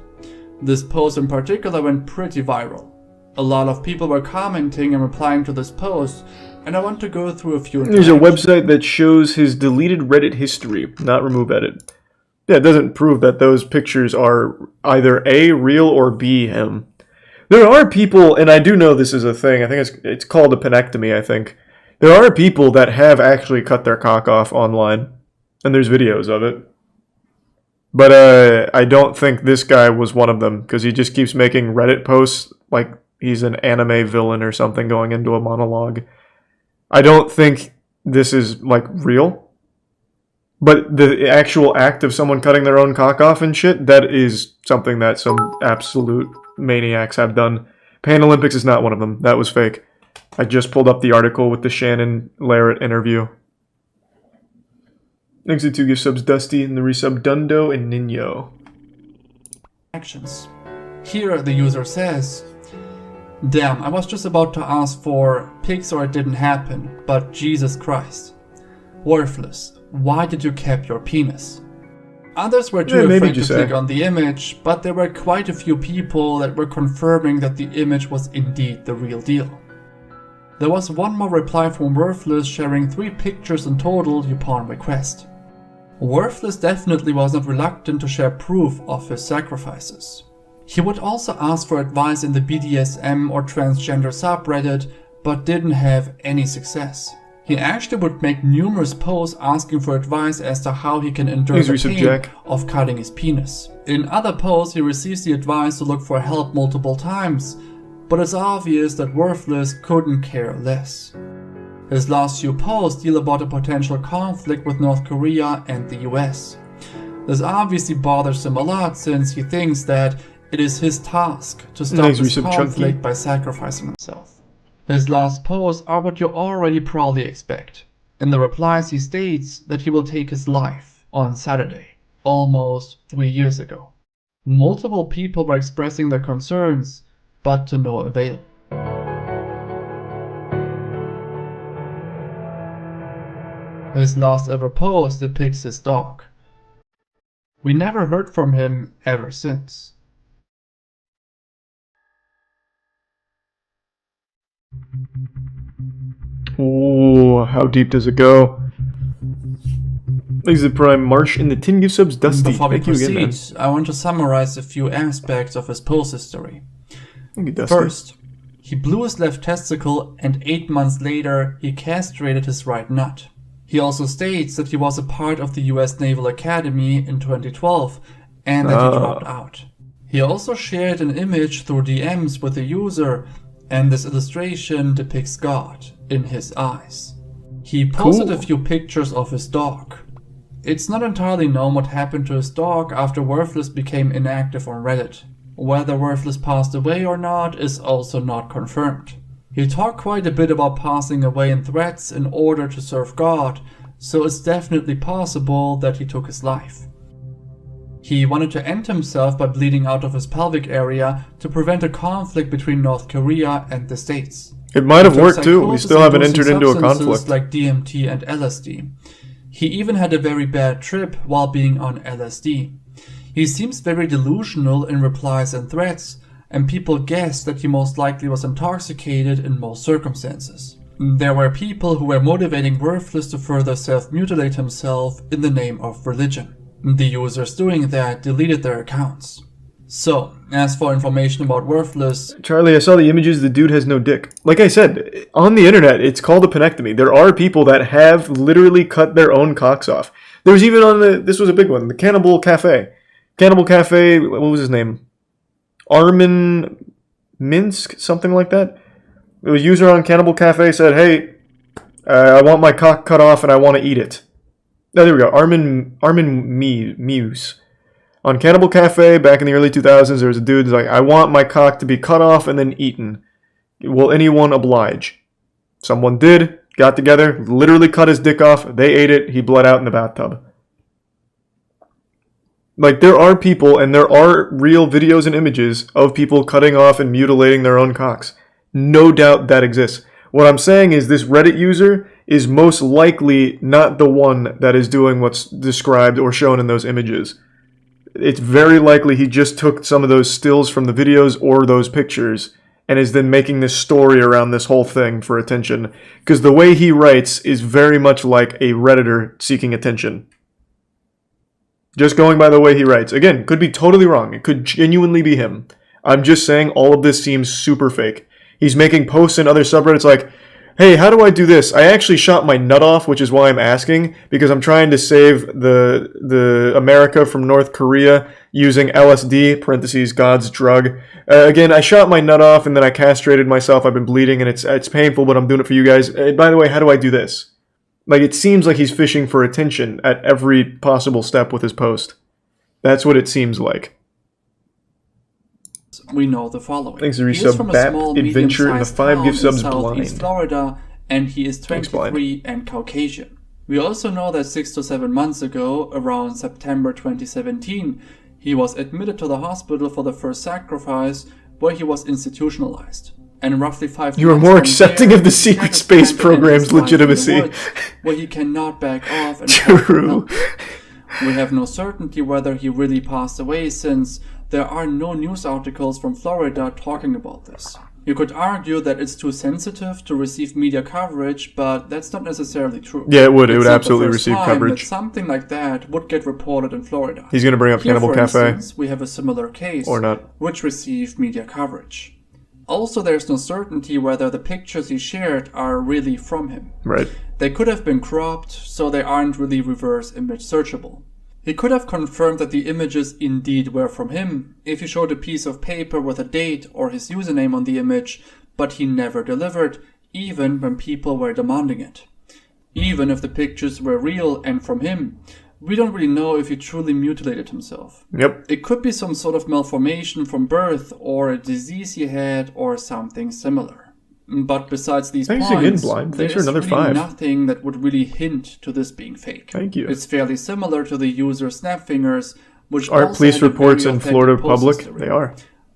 This post in particular went pretty viral. A lot of people were commenting and replying to this post, and I want to go through a few. There's a website that shows his deleted Reddit history, not Remove Edit. Yeah, it doesn't prove that those pictures are either A, real, or B, him. There are people, and I do know this is a thing, I think it's called a penectomy, I think. There are people that have actually cut their cock off online, and there's videos of it. But I don't think this guy was one of them, because he just keeps making Reddit posts like he's an anime villain or something going into a monologue. I don't think this is, like, real. But the actual act of someone cutting their own cock off and shit, that is something that some absolute maniacs have done. Pan Olympics is not one of them. That was fake. I just pulled up the article with the Shannon Larrett interview. Thanks to 2 gift subs, Dusty, and the resub Dundo and Nino. Actions. Here the user says, damn, I was just about to ask for pics or it didn't happen, but Jesus Christ. Worthless, why did you cap your penis? Others were too afraid to click on the image, but there were quite a few people that were confirming that the image was indeed the real deal. There was one more reply from Worthless sharing 3 pictures in total upon request. Worthless definitely wasn't reluctant to share proof of his sacrifices. He would also ask for advice in the BDSM or transgender subreddit, but didn't have any success. He actually would make numerous posts asking for advice as to how he can endure the pain of cutting his penis. In other posts, he receives the advice to look for help multiple times, but it's obvious that Worthless couldn't care less. His last few posts deal about a potential conflict with North Korea and the US. This obviously bothers him a lot since he thinks that it is his task to stop this conflict by sacrificing himself. His last posts are what you already probably expect. In the replies he states that he will take his life on Saturday, almost 3 years ago. Multiple people were expressing their concerns, but to no avail. His last ever post depicts his dog. We never heard from him ever since. Ooh, how deep does it go? Exit Prime Marsh in the 10 gift subs, Dusty. Before we Thank you proceed, again, man. I want to summarize a few aspects of his post history. Thank you, Dusty. First, he blew his left testicle and 8 months later he castrated his right nut. He also states that he was a part of the US Naval Academy in 2012 and that he dropped out. He also shared an image through DMs with the user, and this illustration depicts God in his eyes. He posted a few pictures of his dog. It's not entirely known what happened to his dog after Worthless became inactive on Reddit. Whether Worthless passed away or not is also not confirmed. He talked quite a bit about passing away in threats in order to serve God, so it's definitely possible that he took his life. He wanted to end himself by bleeding out of his pelvic area to prevent a conflict between North Korea and the States. It might have worked too. We still haven't entered into a conflict. Like DMT and LSD. He even had a very bad trip while being on LSD. He seems very delusional in replies and threats, and people guessed that he most likely was intoxicated in most circumstances. There were people who were motivating Worthless to further self-mutilate himself in the name of religion. The users doing that deleted their accounts. So, as for information about Worthless... Charlie, I saw the images. The dude has no dick. Like I said, on the internet, it's called a penectomy. There are people that have literally cut their own cocks off. There was even on the... This was a big one. The Cannibal Cafe. Cannibal Cafe, what was his name? Armin Minsk? Something like that? It was a user on Cannibal Cafe said, hey, I want my cock cut off and I want to eat it. Oh, there we go. Armin Muse. On Cannibal Cafe, back in the early 2000s, there was a dude who's like, I want my cock to be cut off and then eaten. Will anyone oblige? Someone did, got together, literally cut his dick off, they ate it, he bled out in the bathtub. Like, there are people, and there are real videos and images of people cutting off and mutilating their own cocks. No doubt that exists. What I'm saying is this Reddit user is most likely not the one that is doing what's described or shown in those images. It's very likely he just took some of those stills from the videos or those pictures and is then making this story around this whole thing for attention. Because the way he writes is very much like a Redditor seeking attention. Just going by the way he writes. Again, could be totally wrong. It could genuinely be him. I'm just saying all of this seems super fake. He's making posts in other subreddits like, hey, how do I do this? I actually shot my nut off, which is why I'm asking, because I'm trying to save the America from North Korea using LSD, parentheses, God's drug. Again, I shot my nut off and then I castrated myself. I've been bleeding and it's painful, but I'm doing it for you guys. By the way, how do I do this? Like, it seems like he's fishing for attention at every possible step with his post. That's what it seems like. We know the following. Thanks, He is Resub from a Bat small, Adventure and the medium-sized 5 town gift subs in Southeast blind. Florida, and he is Thanks, blind. 23 and Caucasian. We also know that 6 to 7 months ago, around September 2017, he was admitted to the hospital for the first sacrifice, where he was institutionalized. And roughly 5 You are months more from accepting there, of the he secret had to space spend program's his life in the legitimacy. woods, where he cannot back off and call for True. help. We have no certainty whether he really passed away, since there are no news articles from Florida talking about this. You could argue that it's too sensitive to receive media coverage, but that's not necessarily true. Yeah, it would. It It's would not the absolutely first receive time coverage. that something like that would get reported in Florida. He's going to bring up Here, Cannibal for Cafe. instance, we have a similar case, Or not. which received media coverage. Also, there's no certainty whether the pictures he shared are really from him. Right. They could have been cropped, so they aren't really reverse image searchable. He could have confirmed that the images indeed were from him if he showed a piece of paper with a date or his username on the image, but he never delivered, even when people were demanding it. Even if the pictures were real and from him, we don't really know if he truly mutilated himself. Yep. It could be some sort of malformation from birth, or a disease he had, or something similar. But besides these Thanks points, again, Blind. Thanks for there's another really 5. nothing that would really hint to this being fake. Thank you. It's fairly similar to the user Snapfingers, which Are also police had a reports very in authentic Florida post public? history. They are.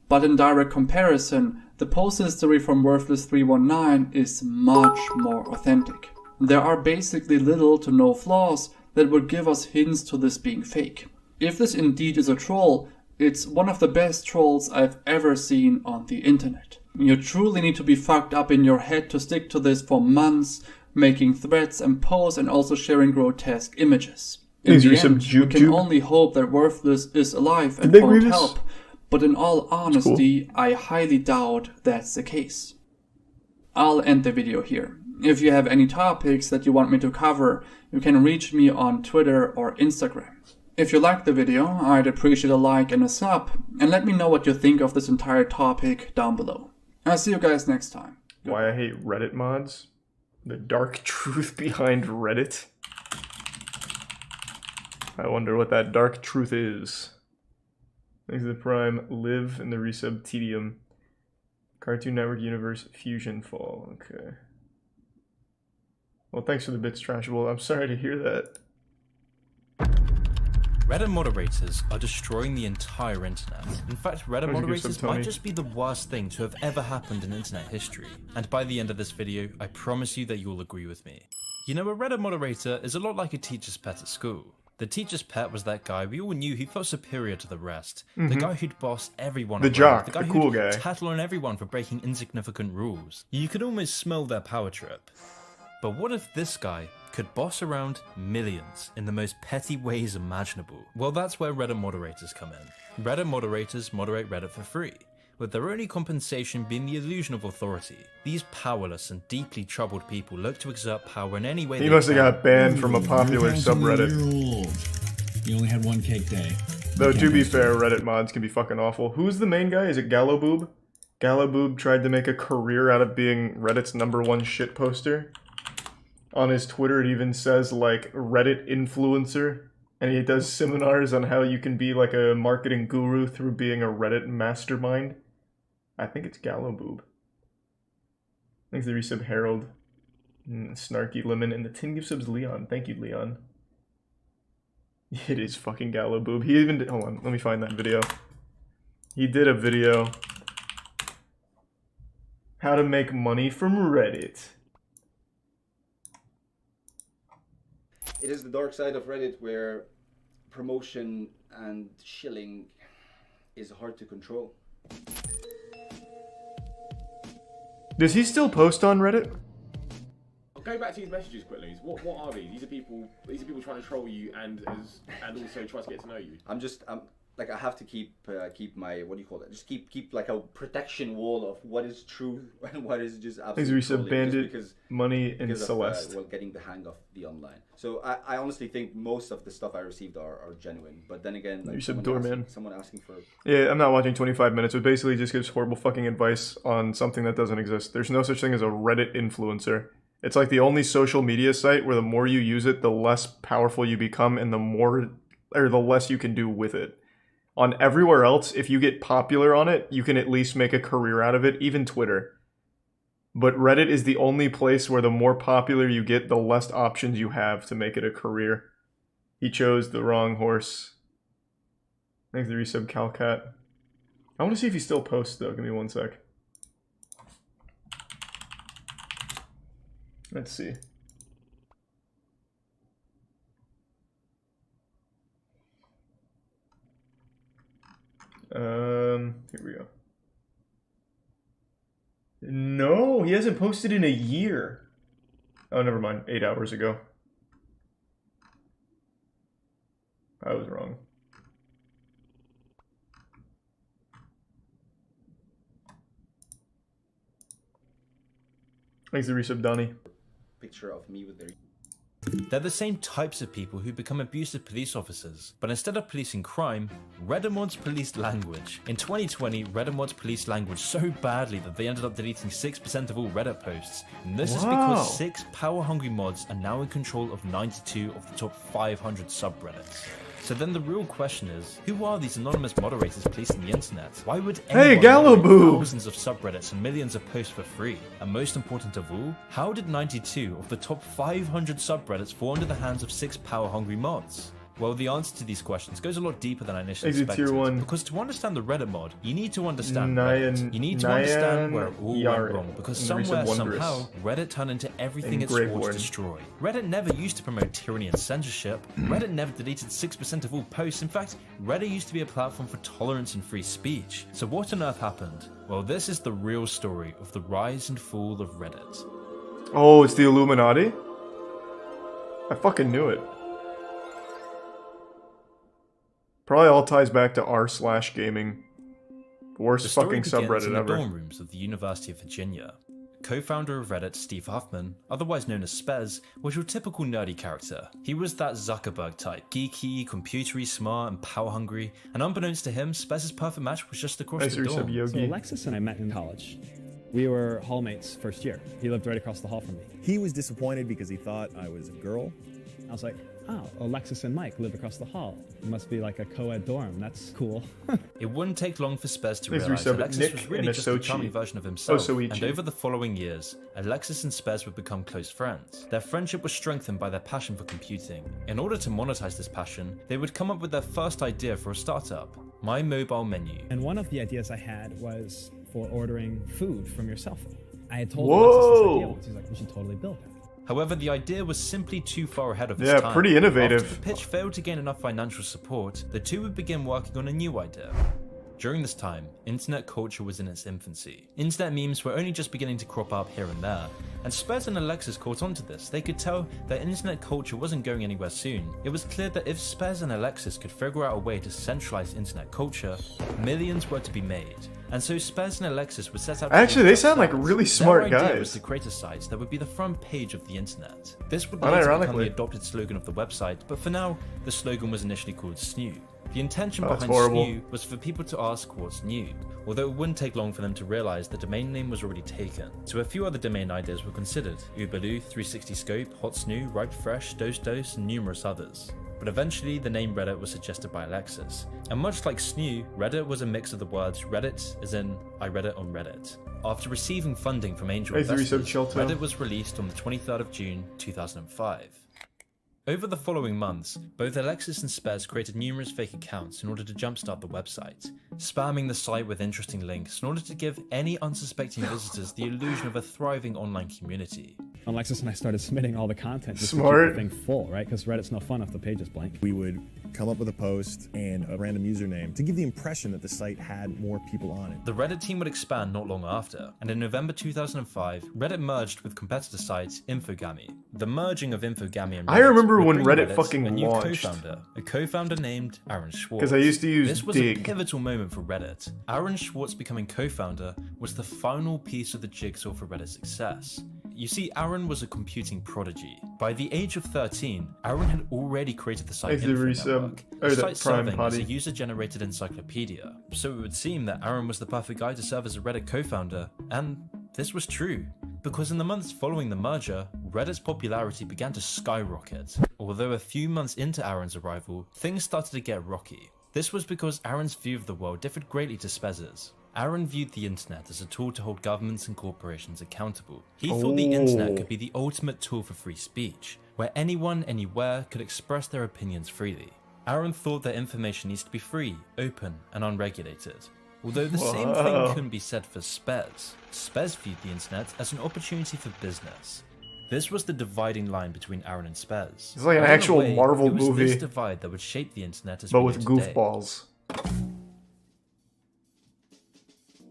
But in direct comparison, the post history from Worthless319 is much more authentic. There are basically little to no flaws that would give us hints to this being fake. If this indeed is a troll, it's one of the best trolls I've ever seen on the internet. You truly need to be fucked up in your head to stick to this for months, making threats and posts and also sharing grotesque images. In These the are some end, we can juke. only hope that Worthless is alive and Did they found Grievous? help, but in all honesty, I highly doubt that's the case. I'll end the video here. If you have any topics that you want me to cover, you can reach me on Twitter or Instagram. If you liked the video, I'd appreciate a like and a sub, and let me know what you think of this entire topic down below. I'll see you guys next time. Why I hate Reddit mods. The dark truth behind Reddit. I wonder what that dark truth is. Thanks to the Prime, Live in the resub Tedium. Cartoon Network Universe Fusion Fall. Okay. Well, thanks for the bits, Trashable. I'm sorry to hear that. Reddit moderators are destroying the entire internet. In fact, Reddit moderators might just be the worst thing to have ever happened in internet history. And by the end of this video, I promise you that you'll agree with me. You know, a Reddit moderator is a lot like a teacher's pet at school. The teacher's pet was that guy we all knew who felt superior to the rest. The guy who'd boss everyone around. Jock, the guy cool who'd guy. tattle on everyone for breaking insignificant rules. You could almost smell their power trip. But what if this guy could boss around millions in the most petty ways imaginable? Well, that's where Reddit moderators come in. Reddit moderators moderate Reddit for free, with their only compensation being the illusion of authority. These powerless and deeply troubled people look to exert power in any way they He can. must have got banned from a popular subreddit. You only had one cake day. Though, to be fair, Reddit mods can be fucking awful. Who's the main guy? Is it Gallowboob? Gallowboob tried to make a career out of being Reddit's #1 shit poster. On his Twitter, it even says, like, Reddit influencer. And he does seminars on how you can be, like, a marketing guru through being a Reddit mastermind. I think it's Gallowboob. Thanks to the resub Harold. Snarky Lemon. And the 10 gift subs Leon. Thank you, Leon. It is fucking Gallowboob. He even did... Hold on, let me find that video. He did a video. How to make money from Reddit. It is the dark side of Reddit where promotion and shilling is hard to control. Does he still post on Reddit? Going back to his messages quickly, what are these? These are people trying to troll you and also try to get to know you. I'm like, I have to keep my, what do you call it? Just keep like a protection wall of what is true and what is just absolutely trolling. Bandit, Money, and Celeste. Well, getting the hang of the online. So I honestly think most of the stuff I received are genuine. But then again, like someone asking for... Yeah, I'm not watching 25 minutes. It basically just gives horrible fucking advice on something that doesn't exist. There's no such thing as a Reddit influencer. It's like the only social media site where the more you use it, the less powerful you become and the less you can do with it. On everywhere else, if you get popular on it, you can at least make a career out of it, even Twitter. But Reddit is the only place where the more popular you get, the less options you have to make it a career. He chose the wrong horse. Thanks to the resub Calcat. I want to see if he still posts, though. Give me one sec. Let's see. Here we go. No, he hasn't posted in a year. Oh, never mind. 8 hours ago. I was wrong. Thanks to resub Donnie. Picture of me with their... They're the same types of people who become abusive police officers, but instead of policing crime, Reddit mods policed language. In 2020, Reddit mods policed language so badly that they ended up deleting 6% of all Reddit posts, and this is because 6 power-hungry mods are now in control of 92 of the top 500 subreddits. So then the real question is, who are these anonymous moderators policing the internet? Why would anyone moderate thousands of subreddits and millions of posts for free? And most important of all, how did 92 of the top 500 subreddits fall into the hands of 6 power-hungry mods? Well, the answer to these questions goes a lot deeper than I initially expected. Because to understand the Reddit mod, you need to understand Reddit. You need to understand where it all went wrong. Because somewhere, somehow, Reddit turned into everything it swore to destroy. Reddit never used to promote tyranny and censorship. Reddit never deleted 6% of all posts. In fact, Reddit used to be a platform for tolerance and free speech. So what on earth happened? Well, this is the real story of the rise and fall of Reddit. Oh, it's the Illuminati? I fucking knew it. Probably all ties back to Rslash gaming. Worst fucking subreddit in the ever. dorm rooms of the University of Virginia. Co-founder of Reddit, Steve Huffman, otherwise known as Spez, was your typical nerdy character. He was that Zuckerberg type, geeky, computery, smart, and power-hungry, and unbeknownst to him, Spez's perfect match was just across the dorm. So Alexis and I met in college. We were hallmates first year. He lived right across the hall from me. He was disappointed because he thought I was a girl. I was like, oh, Alexis and Mike live across the hall. It must be like a co-ed dorm. That's cool. It wouldn't take long for Spez to Please realize resub it. Alexis Nick was and really a just a Sochi. charming version of himself. Soichi. And over the following years, Alexis and Spez would become close friends. Their friendship was strengthened by their passion for computing. In order to monetize this passion, they would come up with their first idea for a startup, My Mobile Menu. And one of the ideas I had was for ordering food from your cell phone. I had told Whoa. Alexis this idea once. He's like, we should totally build that. However, the idea was simply too far ahead of its Yeah, time. pretty innovative. After the pitch failed to gain enough financial support, the two would begin working on a new idea. During this time, internet culture was in its infancy. Internet memes were only just beginning to crop up here and there, and Spez and Alexis caught on to this. They could tell that internet culture wasn't going anywhere soon. It was clear that if Spez and Alexis could figure out a way to centralize internet culture, millions were to be made. And so Spez and Alexis would set out to Actually, build they up sound like sites. really smart Their idea guys. was to create a site that would be the front page of the internet. This would Unironically. later become the adopted slogan of the website, but for now, the slogan was initially called SNU. The intention That's behind horrible. SNU was for people to ask what's new, although it wouldn't take long for them to realize the domain name was already taken. So a few other domain ideas were considered: Uberloo, 360 Scope, Hot SNU, Ripe Fresh, Dose, and numerous others. But eventually, the name Reddit was suggested by Alexis. And much like SNU, Reddit was a mix of the words Reddit, as in, I read it on Reddit. After receiving funding from angel Hey, 3 investors, sub Chilto. Reddit was released on the 23rd of June, 2005. Over the following months, both Alexis and Spez created numerous fake accounts in order to jumpstart the website, spamming the site with interesting links in order to give any unsuspecting visitors the illusion of a thriving online community. Alexis and I started submitting all the content just to Smart. keep the thing full, right? Because Reddit's no fun if the page is blank. We would come up with a post and a random username to give the impression that the site had more people on it. The Reddit team would expand not long after, and in November 2005, Reddit merged with competitor site Infogamy. The merging of Infogamy and Reddit I remember would when bring Reddit fucking a new launched. a co-founder named Aaron Schwartz. 'Cause I used to use This was Dig. a pivotal moment for Reddit. Aaron Schwartz becoming co-founder was the final piece of the jigsaw for Reddit's success. You see, Aaron was a computing prodigy. By the age of 13, Aaron had already created the site Thanks to Info resub. Network, Oh, the that site Prime serving as a Potty. user-generated encyclopedia. So it would seem that Aaron was the perfect guy to serve as a Reddit co-founder, and this was true. Because in the months following the merger, Reddit's popularity began to skyrocket. Although a few months into Aaron's arrival, things started to get rocky. This was because Aaron's view of the world differed greatly to Spez's. Aaron viewed the internet as a tool to hold governments and corporations accountable. He thought the internet could be the ultimate tool for free speech, where anyone, anywhere could express their opinions freely. Aaron thought that information needs to be free, open, and unregulated. Although the same thing couldn't be said for Spez. Spez viewed the internet as an opportunity for business. This was the dividing line between Aaron and Spez. It's like an And in a actual way, Marvel it was movie. this divide that would shape the internet as But we with know today. goofballs.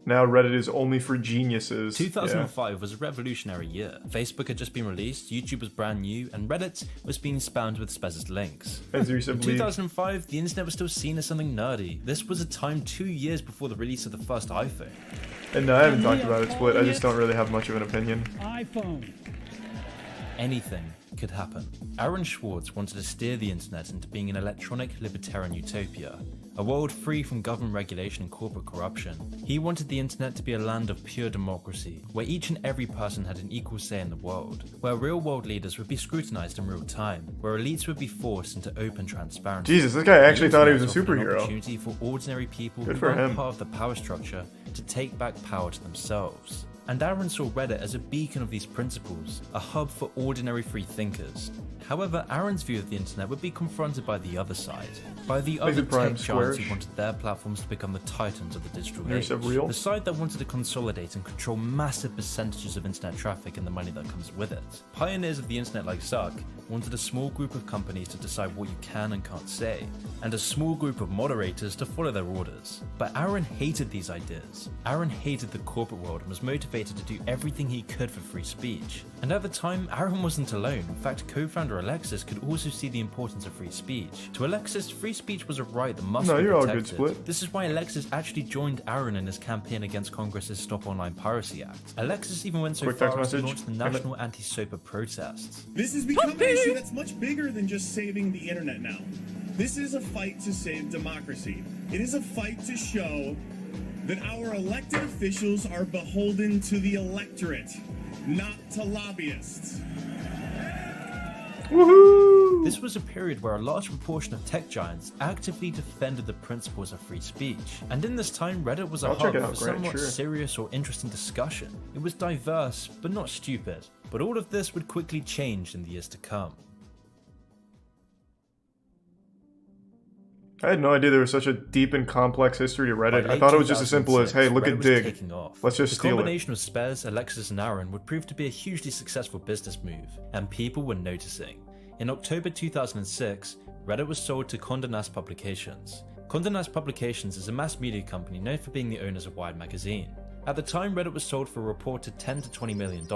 Now Reddit is only for geniuses. 2005 was a revolutionary year. Facebook had just been released, YouTube was brand new, and Reddit was being spammed with Spez's links. As you In said, 2005, the internet was still seen as something nerdy. This was a time 2 years before the release of the first iPhone. And no, I haven't talked about it split. I just don't really have much of an opinion. iPhone. Anything could happen. Aaron Schwartz wanted to steer the internet into being an electronic libertarian utopia, a world free from government regulation and corporate corruption. He wanted the internet to be a land of pure democracy, where each and every person had an equal say in the world, where real world leaders would be scrutinized in real time, where elites would be forced into open transparency. Jesus, this guy actually The thought he was a internet offered an superhero. opportunity for ordinary people Good who for weren't him. part of the power structure to take back power to themselves. And Aaron saw Reddit as a beacon of these principles, a hub for ordinary free thinkers. However, Aaron's view of the internet would be confronted by the other side, by the other Prime tech giants Square. who wanted their platforms to become the titans of the digital There's age. a real- The side that wanted to consolidate and control massive percentages of internet traffic and the money that comes with it. Pioneers of the internet like Zuck wanted a small group of companies to decide what you can and can't say, and a small group of moderators to follow their orders. But Aaron hated these ideas. Aaron hated the corporate world and was motivated to do everything he could for free speech. And at the time, Aaron wasn't alone. In fact, co-founder Alexis could also see the importance of free speech. To Alexis, free speech was a right that must No, be you're all protected. good, Split. This is why Alexis actually joined Aaron in his campaign against Congress's Stop Online Piracy Act. Alexis even went so Quick far text as to message. launch the National Anti-SOPA protests. This has become an issue that's much bigger than just saving the internet now. This is a fight to save democracy. It is a fight to show that our elected officials are beholden to the electorate, not to lobbyists. Woohoo! This was a period where a large proportion of tech giants actively defended the principles of free speech. And in this time, Reddit was a I'll check hub it for out, great, somewhat sure. serious or interesting discussion. It was diverse, but not stupid. But all of this would quickly change in the years to come. I had no idea there was such a deep and complex history to Reddit. By I thought it was just as simple as, hey, look Reddit at was Dig. taking off. Let's just The steal it. combination of Spez, Alexis, and Aaron would prove to be a hugely successful business move, and people were noticing. In October 2006, Reddit was sold to Condé Nast Publications. Condé Nast Publications is a mass media company known for being the owners of Wired magazine. At the time, Reddit was sold for a reported $10 to $20 million.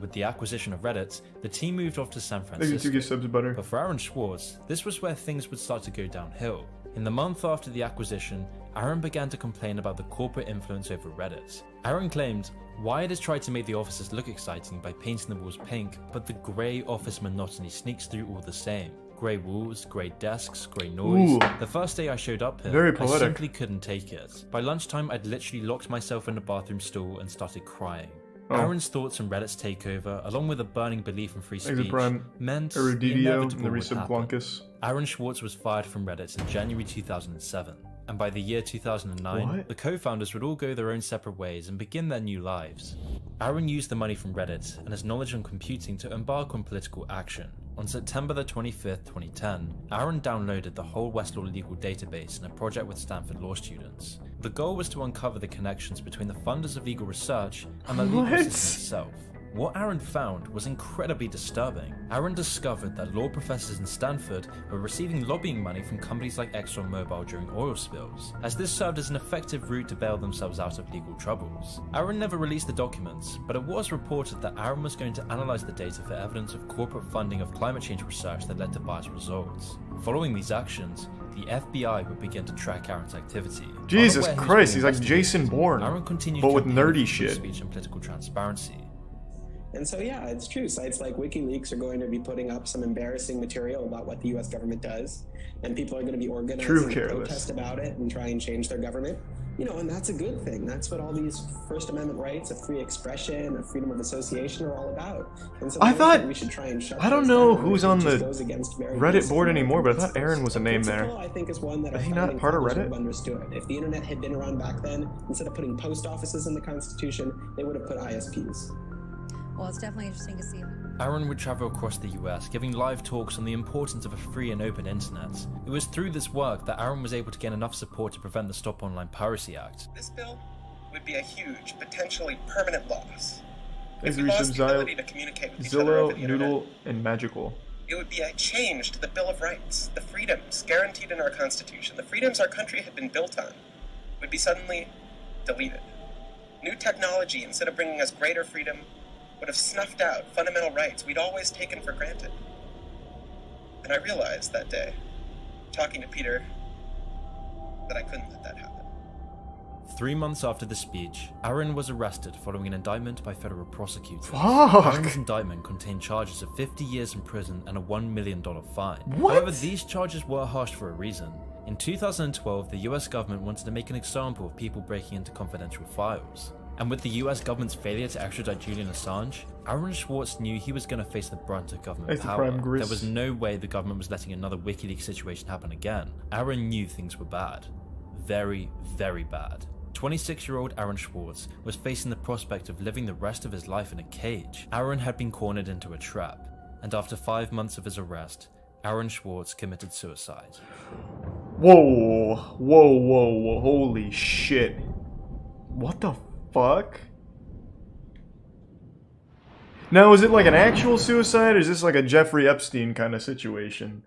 With the acquisition of Reddit, the team moved off to San Thank you to Francisco. get subs butter. But for Aaron Schwartz, this was where things would start to go downhill. In the month after the acquisition, Aaron began to complain about the corporate influence over Reddit. Aaron claimed, Wired has tried to make the offices look exciting by painting the walls pink, but the grey office monotony sneaks through all the same. Grey walls, grey desks, grey noise. Ooh. The first day I showed up here, Very I poetic. simply couldn't take it. By lunchtime, I'd literally locked myself in the bathroom stall and started crying. Oh. Aaron's thoughts on Reddit's takeover, along with a burning belief in free speech, Prime meant the Eruditio inevitable and the would Resub happen. Blancus. Aaron Schwartz was fired from Reddit in January 2007, and by the year 2009, What? the co-founders would all go their own separate ways and begin their new lives. Aaron used the money from Reddit and his knowledge on computing to embark on political action. On September the 25th, 2010, Aaron downloaded the whole Westlaw legal database in a project with Stanford law students. The goal was to uncover the connections between the funders of legal research and the legal What? system itself. What Aaron found was incredibly disturbing. Aaron discovered that law professors in Stanford were receiving lobbying money from companies like ExxonMobil during oil spills, as this served as an effective route to bail themselves out of legal troubles. Aaron never released the documents, but it was reported that Aaron was going to analyze the data for evidence of corporate funding of climate change research that led to biased results. Following these actions, the FBI would begin to track Aaron's activity. Jesus Unaware he was Christ, being he's like investigated, Jason Bourne, Aaron continued but with campaigning nerdy for free shit. speech and political transparency. And so, yeah, it's true. Sites like WikiLeaks are going to be putting up some embarrassing material about what the U.S. government does, and people are going to be organizing to protest about it and try and change their government. You know, and that's a good thing. That's what all these First Amendment rights of free expression, of freedom of association are all about. And so I thought, we should try and shut I don't those know down. who's It on just the goes against very Reddit basic board anymore, but I American thought Aaron was a name there. principle, I think, is one that Is our he not founding part of fathers would Reddit? have understood. If the internet had been around back then, instead of putting post offices in the Constitution, they would have put ISPs. Well, it's definitely interesting to see. Aaron would travel across the US, giving live talks on the importance of a free and open internet. It was through this work that Aaron was able to gain enough support to prevent the Stop Online Piracy Act. This bill would be a huge, potentially permanent loss. Thanks If for we lost resub, the Zyle, ability to communicate with each other over Zillow, the internet, Noodle, and Magical. it would be a change to the Bill of Rights. The freedoms guaranteed in our Constitution, the freedoms our country had been built on, would be suddenly deleted. New technology, instead of bringing us greater freedom, would have snuffed out fundamental rights we'd always taken for granted. And I realized that day, talking to Peter, that I couldn't let that happen. 3 months after the speech, Aaron was arrested following an indictment by federal prosecutors. Fuck! Aaron's indictment contained charges of 50 years in prison and a $1 million fine. What? However, these charges were harsh for a reason. In 2012, the US government wanted to make an example of people breaking into confidential files. And with the US government's failure to extradite Julian Assange, Aaron Schwartz knew he was going to face the brunt of government Thanks to power. Prime Gris. There was no way the government was letting another WikiLeaks situation happen again. Aaron knew things were bad. Very, very bad. 26-year-old Aaron Schwartz was facing the prospect of living the rest of his life in a cage. Aaron had been cornered into a trap, and after 5 months of his arrest, Aaron Schwartz committed suicide. Whoa, whoa, whoa, whoa, holy shit. What the fuck? Now, is it like an actual suicide, or is this like a Jeffrey Epstein kind of situation?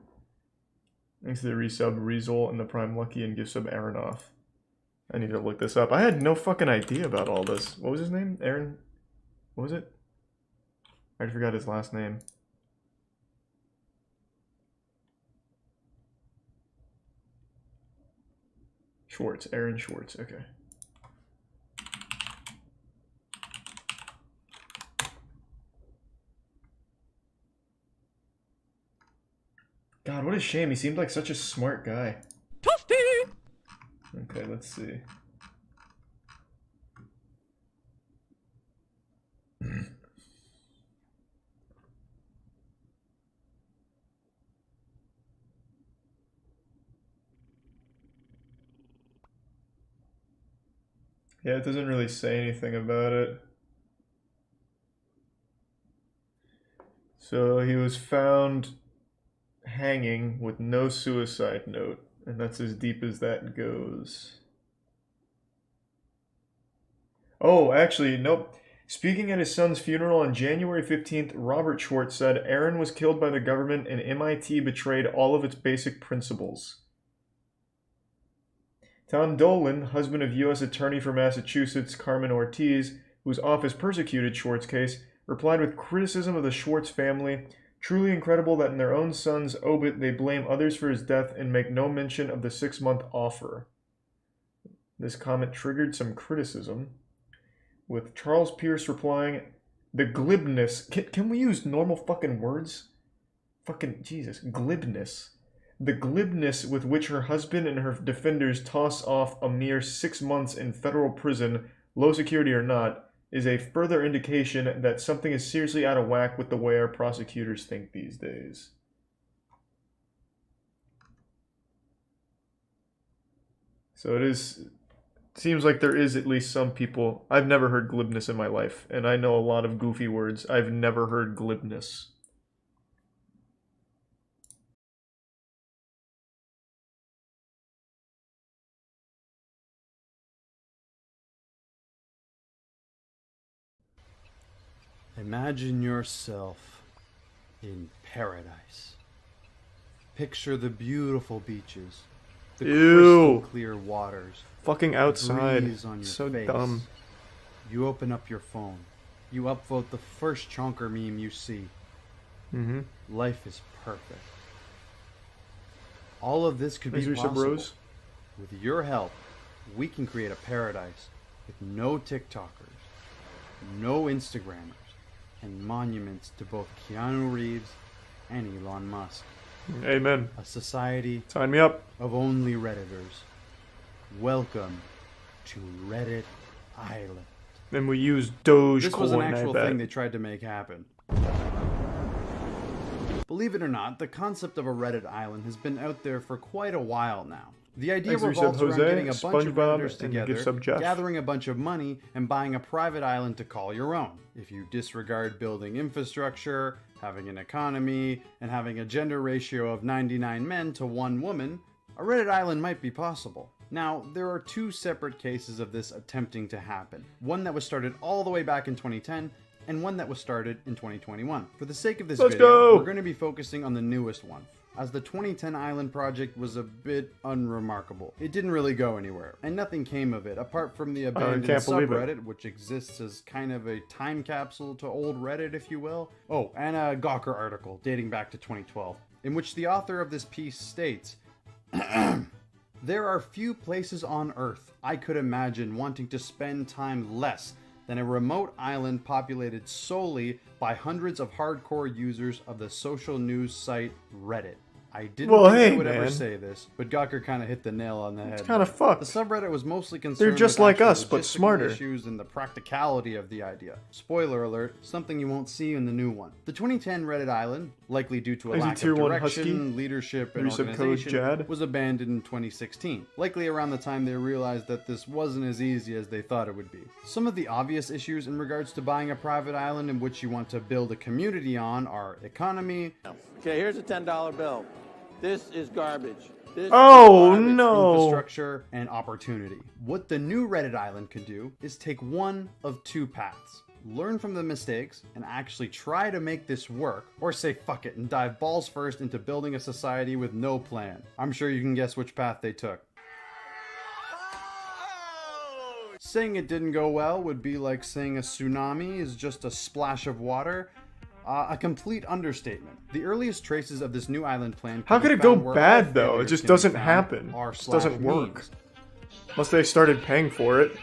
Thanks to the resub Resol and the Prime Lucky and gift sub Aaronoff. I need to look this up. I had no fucking idea about all this. What was his name? Aaron? What was it? I forgot his last name. Schwartz. Aaron Schwartz. Okay. God, what a shame. He seemed like such a smart guy. Toasty! Okay, let's see. Yeah, it doesn't really say anything about it. So he was found hanging with no suicide note, and that's as deep as that goes. Oh, actually, nope. Speaking at his son's funeral on January 15th, Robert Schwartz said Aaron was killed by the government and MIT betrayed all of its basic principles. Tom Dolan, husband of U.S. Attorney for Massachusetts Carmen Ortiz, whose office persecuted Schwartz's case, replied with criticism of the Schwartz family. Truly incredible that in their own son's obit they blame others for his death and make no mention of the 6-month offer. This comment triggered some criticism, with Charles Pierce replying, the glibness... Can we use normal fucking words? Fucking Jesus, glibness. The glibness with which her husband and her defenders toss off a mere 6 months in federal prison, low security or not, is a further indication that something is seriously out of whack with the way our prosecutors think these days. So it is... Seems like there is at least some people... I've never heard glibness in my life, and I know a lot of goofy words. I've never heard glibness. Imagine yourself in paradise. Picture the beautiful beaches, the crystal clear waters, fucking outside. breeze on your So face. dumb. You open up your phone. You upvote the first chonker meme you see. Mm-hmm. Life is perfect. All of this could be possible. With your help, we can create a paradise with no TikTokers, no Instagrammers, and monuments to both Keanu Reeves and Elon Musk. Amen. A society Sign me up. of only Redditors. Welcome to Reddit Island. And we use Dogecoin. This was an actual I bet. thing they tried to make happen. Believe it or not, the concept of a Reddit island has been out there for quite a while now. The idea As we said, revolves around Jose, getting a bunch of SpongeBob, Redditors and the gift sub together, Jeff. gathering a bunch of money, and buying a private island to call your own. If you disregard building infrastructure, having an economy, and having a gender ratio of 99 men to 1 woman, a Reddit island might be possible. Now, there are 2 separate cases of this attempting to happen. One that was started all the way back in 2010, and one that was started in 2021. For the sake of this video, we're going to be focusing on the newest one, as the 2010 island project was a bit unremarkable. It didn't really go anywhere, and nothing came of it, apart from the abandoned subreddit, which exists as kind of a time capsule to old Reddit, if you will. Oh, and a Gawker article dating back to 2012, in which the author of this piece states, there are few places on Earth I could imagine wanting to spend time less than a remote island populated solely by hundreds of hardcore users of the social news site Reddit. I didn't think they would ever say this, but Gawker kind of hit the nail on the head. It's kind of fucked. The subreddit was mostly concerned They're just with like actual us, but logistical smarter. issues and the practicality of the idea. Spoiler alert, something you won't see in the new one. The 2010 Reddit island, likely due to a Is he lack tier of 1 direction, Husky? leadership, and Resub code organization, Jad? was abandoned in 2016. Likely around the time they realized that this wasn't as easy as they thought it would be. Some of the obvious issues in regards to buying a private island in which you want to build a community on are economy. Okay, here's a $10 bill. This is garbage. This Oh, is garbage. no. Infrastructure and opportunity. What the new Reddit island could do is take one of 2 paths. Learn from the mistakes and actually try to make this work, or say fuck it and dive balls first into building a society with no plan. I'm sure you can guess which path they took. Saying it didn't go well would be like saying a tsunami is just a splash of water. A complete understatement. The earliest traces of this new island plan. How can could be it go found where all bad though? It failures just can be doesn't found happen. r It doesn't slash work. memes. Unless they started paying for it.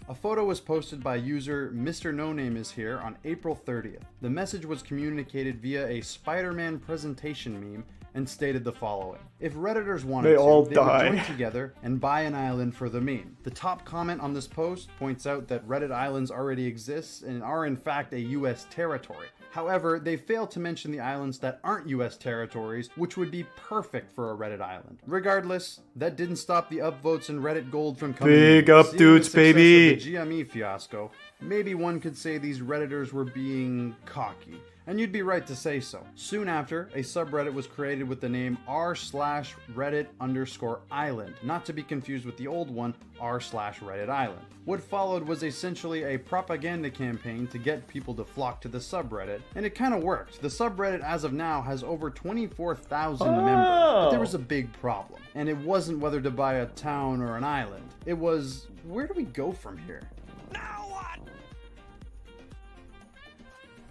A photo was posted by user Mr. No Name is here on April 30th. The message was communicated via a Spider-Man presentation meme and stated the following. If Redditors wanted They to, all they die. would join together and buy an island for the meme. The top comment on this post points out that Reddit islands already exist and are in fact a US territory. However, they fail to mention the islands that aren't US territories, which would be perfect for a Reddit island. Regardless, that didn't stop the upvotes and Reddit gold from coming Big in. up Seeing dudes, the success baby. of the GME fiasco, maybe one could say these Redditors were being cocky. And you'd be right to say so. Soon after, a subreddit was created with the name r/Reddit_island, not to be confused with the old one, r/Reddit Island. What followed was essentially a propaganda campaign to get people to flock to the subreddit, and it kind of worked. The subreddit as of now has over 24,000 members, but there was a big problem. And it wasn't whether to buy a town or an island. It was, where do we go from here?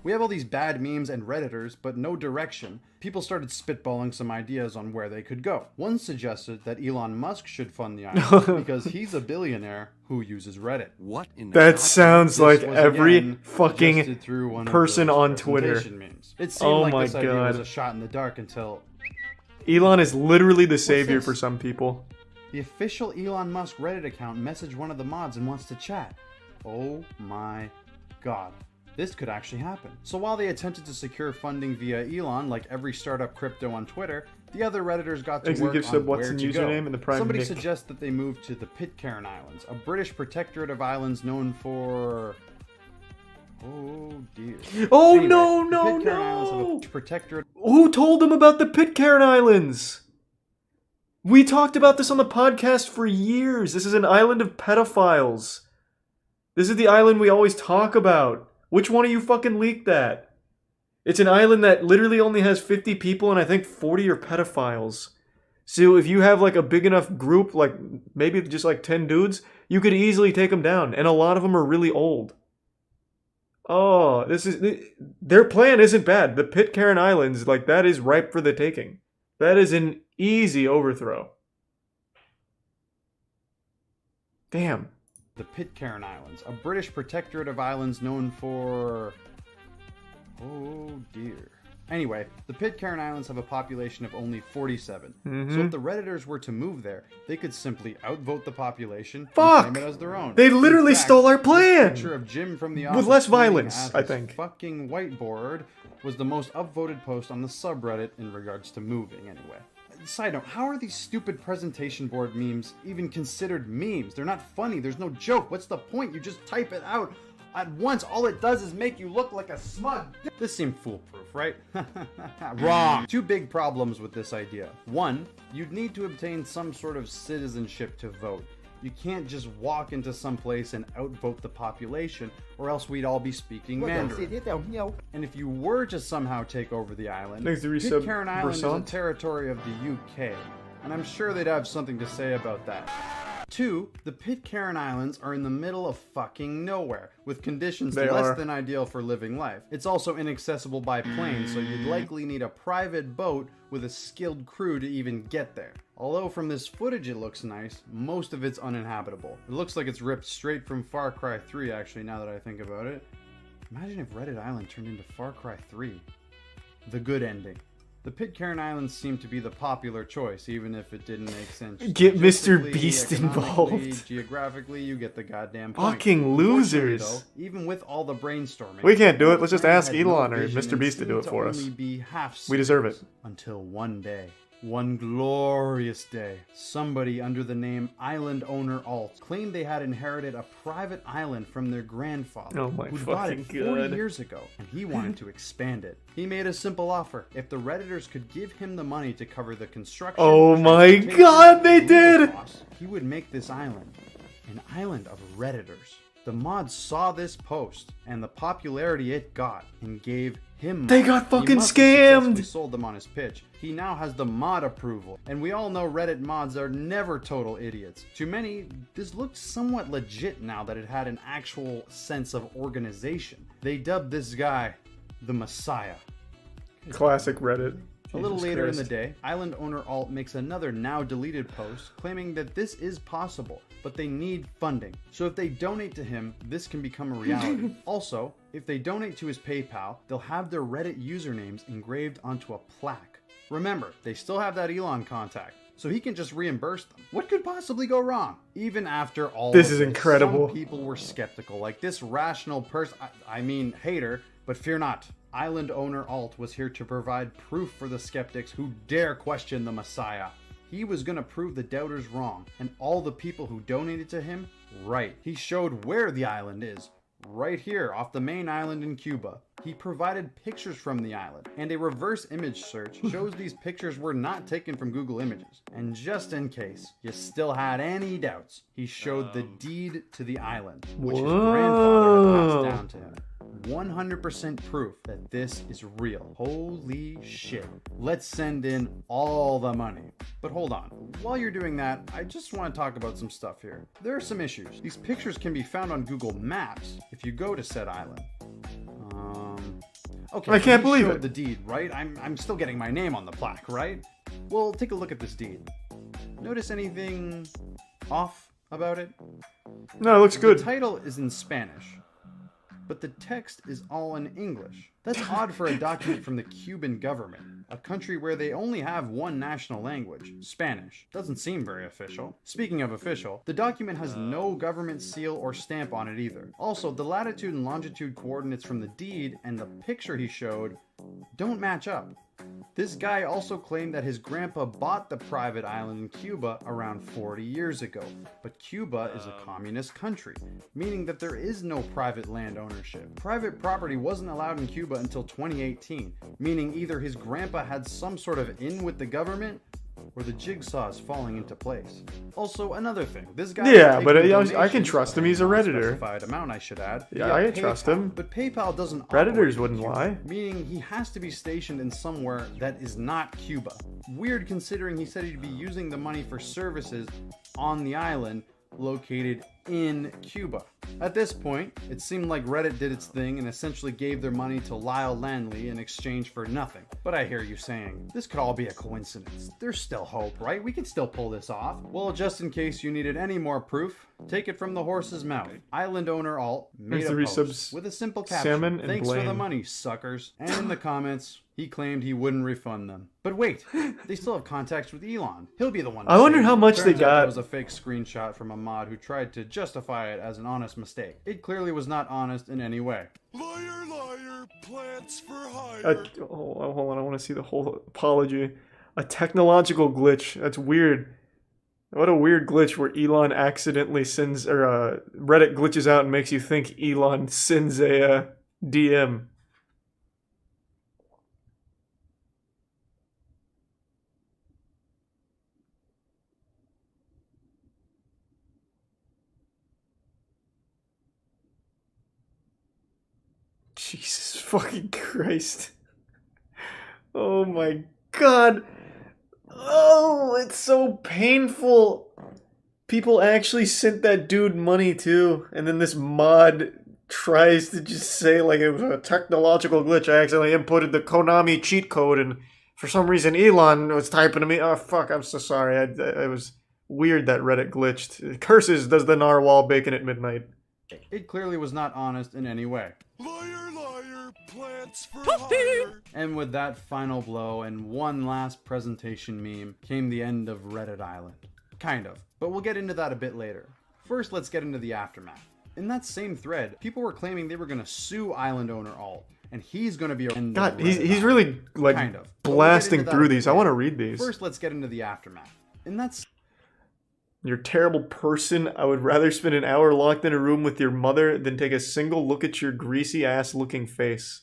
We have all these bad memes and Redditors, but no direction. People started spitballing some ideas on where they could go. One suggested that Elon Musk should fund the island because he's a billionaire who uses Reddit. What in That sounds This like was, every again, fucking suggested through one of person those on Twitter. presentation memes. It seemed Oh like my this idea was god. a shot in the dark until Elon is literally the savior this? for some people. the official Elon Musk Reddit account messaged one of the mods and wants to chat. Oh my god. This could actually happen. So while they attempted to secure funding via Elon, like every startup crypto on Twitter, the other Redditors got to work Executive on sub what's where in to go. username and the prime Somebody nick. suggests that they move to the Pitcairn Islands, a British protectorate of islands known for... Oh dear. Oh Anyway, no, the no, Pitcairn Islands have no! a protectorate. Who told them about the Pitcairn Islands? We talked about this on the podcast for years. This is an island of pedophiles. This is the island we always talk about. Which one of you fucking leaked that? It's an island that literally only has 50 people and I think 40 are pedophiles. So if you have like a big enough group, like maybe just like 10 dudes, you could easily take them down. And a lot of them are really old. Oh, their plan isn't bad. The Pitcairn Islands, like that is ripe for the taking. That is an easy overthrow. Damn. The Pitcairn Islands, a British protectorate of islands known for... Oh dear. Anyway, the Pitcairn Islands have a population of only 47. So if the Redditors were to move there, they could simply outvote the population Fuck! and claim it as their own. They literally In fact, stole our this plan! picture of Jim from the With office less pointing violence, at I his think. fucking whiteboard was the most upvoted post on the subreddit in regards to moving anyway. Side note, how are these stupid presentation board memes even considered memes? They're not funny, there's no joke. What's the point? You just type it out at once. All it does is make you look like a smug. This seemed foolproof, right? Wrong. Two big problems with this idea. One, you'd need to obtain some sort of citizenship to vote. You can't just walk into some place and outvote the population, or else we'd all be speaking Mandarin. And if you were to somehow take over the island, Thanks to resub Pitcairn Island is a Versant. territory of the UK, and I'm sure they'd have something to say about that. Two, the Pitcairn Islands are in the middle of fucking nowhere, with conditions They less are. than ideal for living life. It's also inaccessible by plane, so you'd likely need a private boat with a skilled crew to even get there. Although from this footage it looks nice, most of it's uninhabitable. It looks like it's ripped straight from Far Cry 3 actually, now that I think about it. Imagine if Reddit Island turned into Far Cry 3. The good ending. The Pitcairn Islands seem to be the popular choice, even if it didn't make sense. Get Mr. Logistically, Beast economically, involved. Geographically, you get the goddamn point. Fucking Unfortunately, losers. though, even with all the brainstorming, We can't do it. Let's just Pitcairn ask had no Elon or vision Mr. and Beast to do seemed it for us. only be half We deserve it. serious. Until one day. One glorious day, somebody under the name Island Owner Alt claimed they had inherited a private island from their grandfather, Oh my who bought it fucking 40 God. years ago, and he wanted to expand it. He made a simple offer. If the Redditors could give him the money to cover the construction, Oh my transportation, god, they and legal did! costs, he would make this island an island of Redditors. The mods saw this post and the popularity it got and gave him They money. got He fucking must have successfully scammed! sold them on his pitch. He now has the mod approval, and we all know Reddit mods are never total idiots. To many, this looked somewhat legit now that it had an actual sense of organization. They dubbed this guy the Messiah. Classic Reddit. A little Jesus later in Christ. the day, Island Owner Alt makes another now deleted post claiming that this is possible, but they need funding. So if they donate to him, this can become a reality. Also, if they donate to his PayPal, they'll have their Reddit usernames engraved onto a plaque. Remember, they still have that Elon contact, so he can just reimburse them. What could possibly go wrong? Even after all This of is incredible. some people were skeptical, like this rational person, I mean hater, but fear not. Island owner Alt was here to provide proof for the skeptics who dare question the Messiah. He was gonna prove the doubters wrong, and all the people who donated to him, right. He showed where the island is, right here off the main island in Cuba. He provided pictures from the island, and a reverse image search shows these pictures were not taken from Google Images. And just in case you still had any doubts, he showed the deed to the island, which his grandfather had passed down to him. 100% proof that this is real. Holy shit. Let's send in all the money. But hold on, while you're doing that, I just want to talk about some stuff here. There are some issues. These pictures can be found on Google Maps if you go to said island. Okay, I can't he believe showed it. The deed, right? I'm still getting my name on the plaque, right? Well, take a look at this deed. Notice anything off about it? No, it looks good. The title is in Spanish, but the text is all in English. That's odd for a document from the Cuban government, a country where they only have one national language, Spanish. Doesn't seem very official. Speaking of official, the document has no government seal or stamp on it either. Also, the latitude and longitude coordinates from the deed and the picture he showed don't match up. This guy also claimed that his grandpa bought the private island in Cuba around 40 years ago, but Cuba is a communist country, meaning that there is no private land ownership. Private property wasn't allowed in Cuba until 2018, meaning either his grandpa had some sort of in with the government, or the jigsaw is falling into place. Also, another thing, this guy Yeah, but I can trust him. He's a Redditor. Specified amount, I should add. Yeah, I PayPal, trust him. But PayPal doesn't. Redditors operate wouldn't in Cuba, lie. meaning he has to be stationed in somewhere that is not Cuba. Weird considering he said he'd be using the money for services on the island located in Cuba. At this point, it seemed like Reddit did its thing and essentially gave their money to Lyle Landley in exchange for nothing. But I hear you saying, this could all be a coincidence. There's still hope, right? We can still pull this off. Well, just in case you needed any more proof, take it from the horse's mouth. Island owner Alt made Thanks a to post resubs, with a simple caption, Salmon and "Thanks for the Blaine." money, suckers." And in the comments, he claimed he wouldn't refund them. But wait, they still have contacts with Elon. He'll be the one to I wonder save how them. much they Turns out got. It was a fake screenshot from a mod who tried to justify it as an honest mistake. It clearly was not honest in any way. Liar, liar, plants for hire. Hold on, I want to see the whole apology. A technological glitch. That's weird. What a weird glitch where Elon accidentally sends, or Reddit glitches out and makes you think Elon sends a DM. Jesus fucking Christ. Oh my god. Oh, it's so painful. People actually sent that dude money too, and then this mod tries to just say like it was a technological glitch. I accidentally inputted the Konami cheat code, and for some reason Elon was typing to me. Oh fuck, I'm so sorry. It was weird that Reddit glitched. Curses does the narwhal bacon at midnight. It clearly was not honest in any way. Liar, liar, plants for hire. And with that final blow and one last presentation meme came the end of Reddit Island. Kind of, but we'll get into that a bit later. First, let's get into the aftermath. In that same thread, people were claiming they were going to sue island owner Alt, and he's going to be a God, he's really like kind of. blasting through these. I want to read these. First, let's get into the aftermath. And that's You're a terrible person. I would rather spend an hour locked in a room with your mother than take a single look at your greasy ass looking face.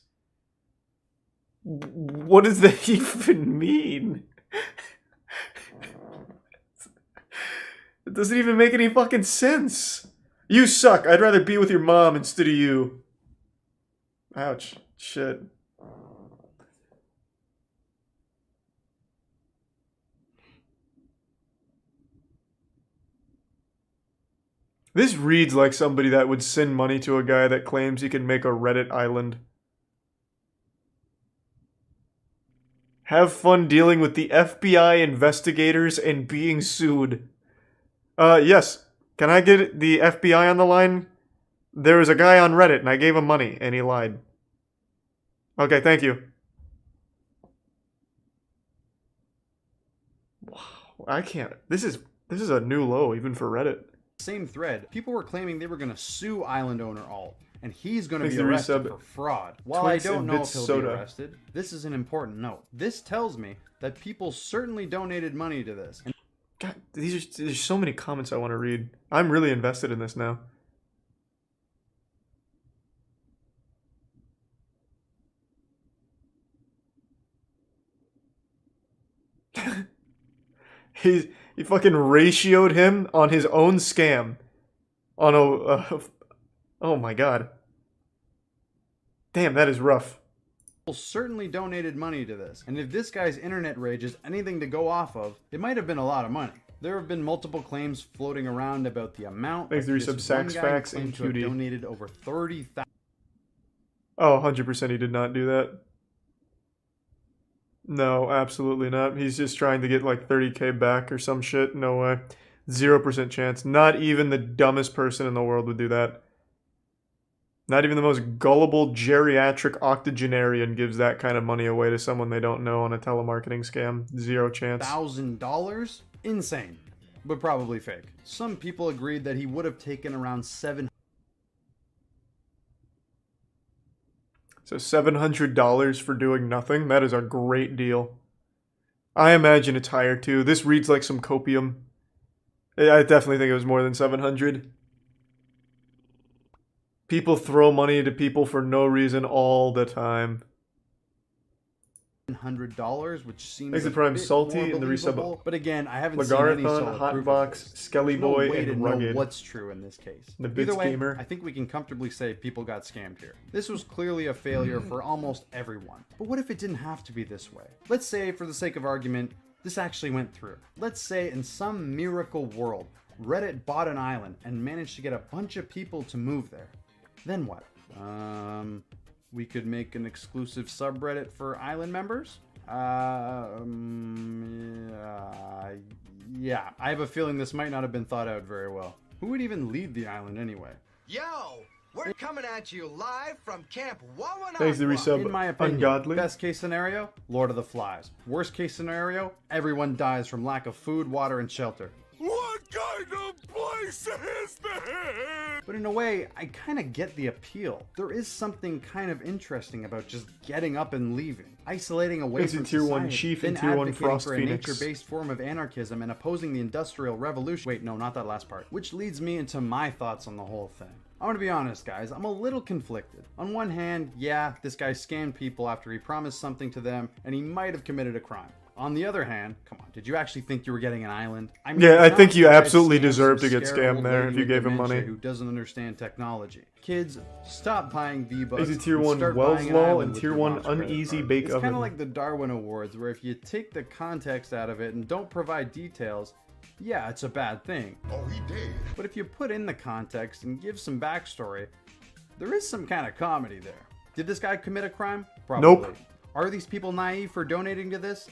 What does that even mean? It doesn't even make any fucking sense. You suck. I'd rather be with your mom instead of you. Ouch. Shit. This reads like somebody that would send money to a guy that claims he can make a Reddit island. Have fun dealing with the FBI investigators and being sued. Yes. Can I get the FBI on the line? There was a guy on Reddit and I gave him money and he lied. Okay, thank you. I can't. This is a new low even for Reddit. Same thread, people were claiming they were going to sue island owner Alt, and he's going to Thanks be to arrested resub. for fraud. While I Twix don't and know Bits if he'll Soda. be arrested, this is an important note. This tells me that people certainly donated money to this. And God, there's so many comments I want to read. I'm really invested in this now. He fucking ratioed him on his own scam. On a oh my god. Damn, that is rough. people certainly donated money to this. And if this guy's internet rage is anything to go off of, it might have been a lot of money. There have been multiple claims floating around about the amount. Thanks to this resub Sax one guy Facts and claimed to have Cutie. donated over 30,000. Oh, 100% he did not do that. No, absolutely not. He's just trying to get like 30k back or some shit. No way. 0% chance. Not even the dumbest person in the world would do that. Not even the most gullible geriatric octogenarian gives that kind of money away to someone they don't know on a telemarketing scam. 0 chance. $1,000? Insane. But probably fake. Some people agreed that he would have taken around $700. So $700 for doing nothing? That is a great deal. I imagine it's higher too. This reads like some copium. I definitely think it was more than 700. People throw money to people for no reason all the time. $100, which seems Thanks to a Prime bit Salty more and the resub. believable. But again, I haven't seen any Lagarathon, solid proof of Hotbox, this. Skelly There's no Boy, way and to Rugged. know what's true in this case. The Either Bits way, Gamer. I think we can comfortably say people got scammed here. This was clearly a failure for almost everyone. But what if it didn't have to be this way? Let's say, for the sake of argument, this actually went through. Let's say in some miracle world, Reddit bought an island and managed to get a bunch of people to move there. Then what? We could make an exclusive subreddit for island members? Yeah, I have a feeling this might not have been thought out very well. Who would even lead the island anyway? Yo, we're coming at you live from Camp Wawanakwa. Thanks to resub. In my opinion, Ungodly. best case scenario, Lord of the Flies. Worst case scenario, everyone dies from lack of food, water, and shelter. What kind of place is this? But in a way, I kind of get the appeal. There is something kind of interesting about just getting up and leaving, isolating away Thanks to from Tier 1 society, Chief then and Tier 1 advocating Frost for a Phoenix. nature-based form of anarchism and opposing the Industrial Revolution. Wait, no, not that last part. Which leads me into my thoughts on the whole thing. I'm gonna be honest, guys, I'm a little conflicted. On one hand, yeah, this guy scammed people after he promised something to them, and he might have committed a crime. On the other hand, come on, did you actually think you were getting an island? I mean, Yeah, it's I not think you like I absolutely scammed deserve some to get scared scammed old there lady if you with gave him dementia money. Who doesn't understand technology. Kids, stop buying V-Bucks. Thanks to Tier and 1 start buying an Wellslaw island and with Tier your 1 mom's credit Uneasy card. Bake It's Oven. kind of like the Darwin Awards, where if you take the context out of it and don't provide details, yeah, it's a bad thing. Oh, he did. But if you put in the context and give some backstory, there is some kind of comedy there. Did this guy commit a crime? Probably. Nope. Are these people naive for donating to this?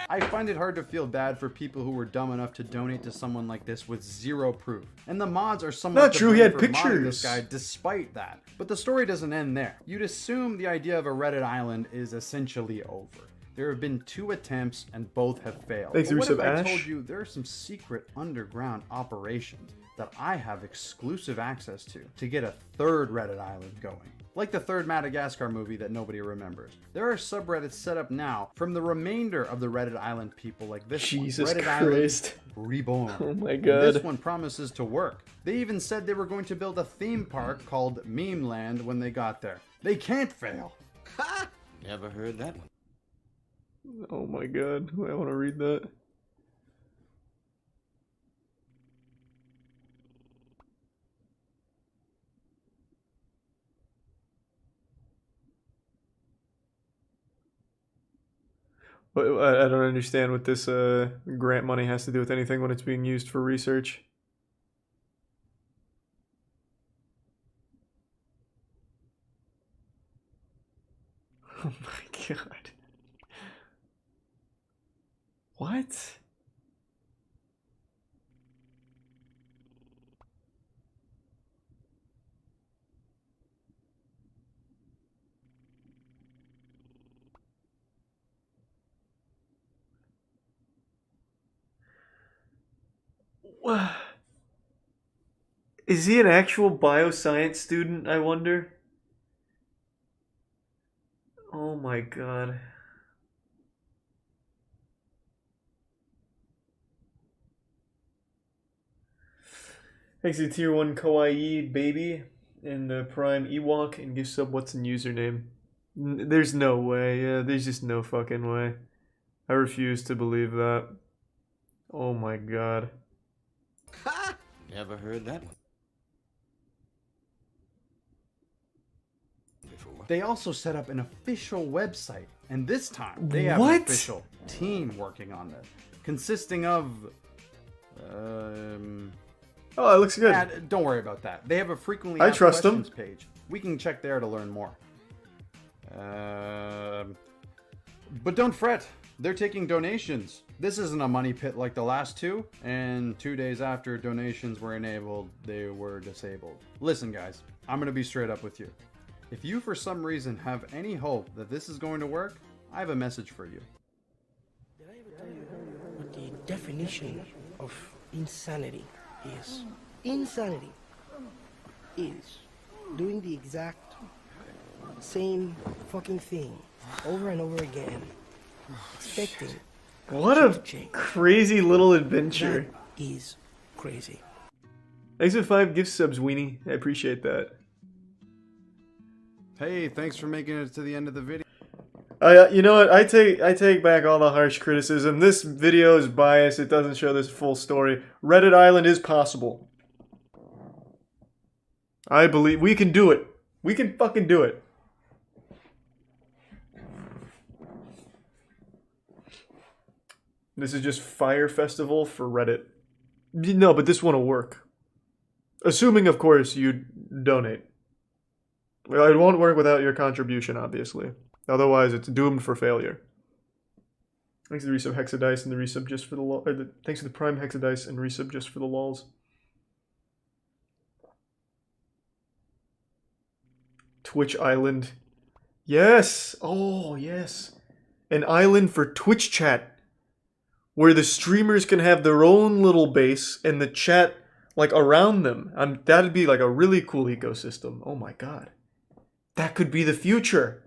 I find it hard to feel bad for people who were dumb enough to donate to someone like this with zero proof. And the mods are somewhat Not to true, he blame had for modding this pictures. guy despite that. But the story doesn't end there. You'd assume the idea of a Reddit island is essentially over. There have been 2 attempts and both have failed. Thanks, But what if Resub I Ash. told you there are some secret underground operations that I have exclusive access to get a 3rd Reddit island going? Like the 3rd Madagascar movie that nobody remembers. There are subreddits set up now from the remainder of the Reddit island people like this Jesus one. Reddit Christ. Island Reborn. Oh my And God. this one promises to work. They even said they were going to build a theme park called Meme Land when they got there. They can't fail. Never heard that one. Oh my god, I want to read that. But I don't understand what this grant money has to do with anything when it's being used for research. Oh my god. What? Is he an actual bioscience student, I wonder? Oh my god. Thanks to Tier 1 Kawaii Baby and the Prime Ewok and gift sub what's in username. There's no way. Yeah, there's just no fucking way. I refuse to believe that. Oh my god. Ha! Never heard that one. They also set up an official website, and this time they have What? an official team working on this, consisting of Oh, it looks good. Don't worry about that. They have a frequently I asked trust them. questions page. We can check there to learn more. But don't fret. They're taking donations. This isn't a money pit like the last two, and 2 days after donations were enabled, they were disabled. Listen, guys, I'm going to be straight up with you. If you for some reason have any hope that this is going to work, I have a message for you. Did I ever tell you what the definition of insanity is? Insanity is doing the exact same fucking thing over and over again, expecting What a crazy little adventure. That is crazy. Thanks for 5 gift subs, Weenie. I appreciate that. Hey, thanks for making it to the end of the video. You know what? I take back all the harsh criticism. This video is biased. It doesn't show this full story. Reddit Island is possible. I believe we can do it. We can fucking do it. This is just Fire Festival for Reddit. No, but this won't work. Assuming, of course, you donate. Well, it won't work without your contribution, obviously. Otherwise, it's doomed for failure. Thanks to the resub Hexadice and the resub just for the thanks to the Prime Hexadice and resub just for the lols. Twitch Island. Yes! Oh, yes. An island for Twitch chat. Where the streamers can have their own little base and the chat, like, around them. That'd be, like, a really cool ecosystem. Oh my god. That could be the future.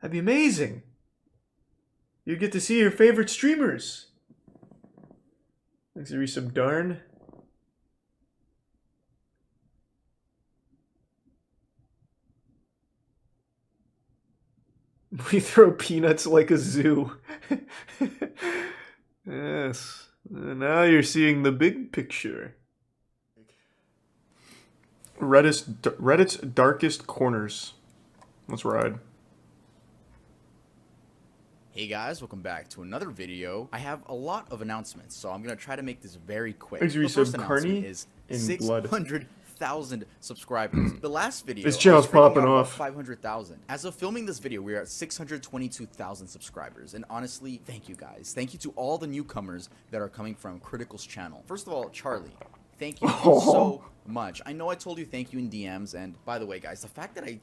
That'd be amazing. You get to see your favorite streamers. Thanks to resub Darn. We throw peanuts like a zoo. Yes. Now you're seeing the big picture. Reddit's darkest corners. Let's ride. Hey guys, welcome back to another video. I have a lot of announcements, so I'm gonna try to make this very quick. Thanks, The first resub announcement Carney is in blood. 600,000 subscribers. The last video, This channel's popping off. 500,000. As of filming this video, we are at 622,000 subscribers. And honestly, thank you guys. Thank you to all the newcomers that are coming from Critical's channel. First of all, Charlie, thank you so much. I know I told you thank you in DMs, and by the way, guys, the fact that I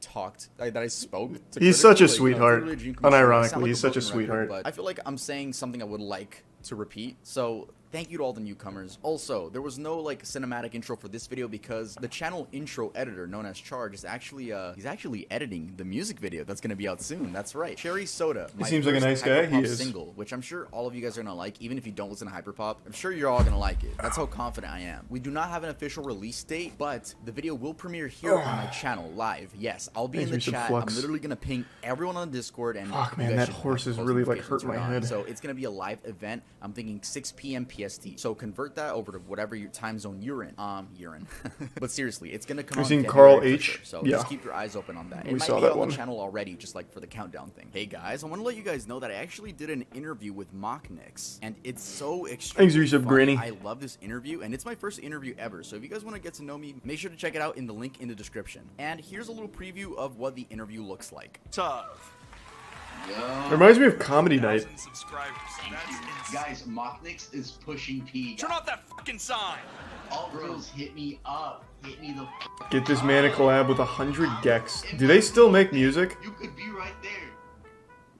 spoke to He's Critical, such a like, sweetheart. literally a dream come true. I sound Unironically, like he's a such a broken sweetheart. record, but I feel like I'm saying something I would like to repeat. So thank you to all the newcomers. Also, there was no like cinematic intro for this video because the channel intro editor known as Charge is actually he's actually editing the music video that's gonna be out soon. That's right. Cherry Soda. He seems like a nice guy. He is. Single, which I'm sure all of you guys are gonna like, even if you don't listen to Hyperpop. I'm sure you're all gonna like it. That's how confident I am. We do not have an official release date, but the video will premiere here on my channel live. Yes, I'll be in the chat. I'm literally gonna ping everyone on Discord and fuck, man, that horse is really like hurting my head. So it's gonna be a live event. I'm thinking 6 p.m. PST. So convert that over to whatever your time zone you're in. But seriously, it's gonna come out. We've seen Carl H. Sure. So Yeah. just keep your eyes open on that. It We might saw be that on one. the channel already, just like for the countdown thing. Hey guys, I want to let you guys know that I actually did an interview with Mocknix, and it's so extremely Thanks, resub funny. Granny. I love this interview, and it's my first interview ever. So if you guys want to get to know me, make sure to check it out in the link in the description. And here's a little preview of what the interview looks like. Reminds me of Comedy Night. Guys, Mocknix is pushing P. Turn off that fucking sign! All girls, hit me up. Hit me the Get this man a collab with 100 Gex. Do they still make music? You could be right there.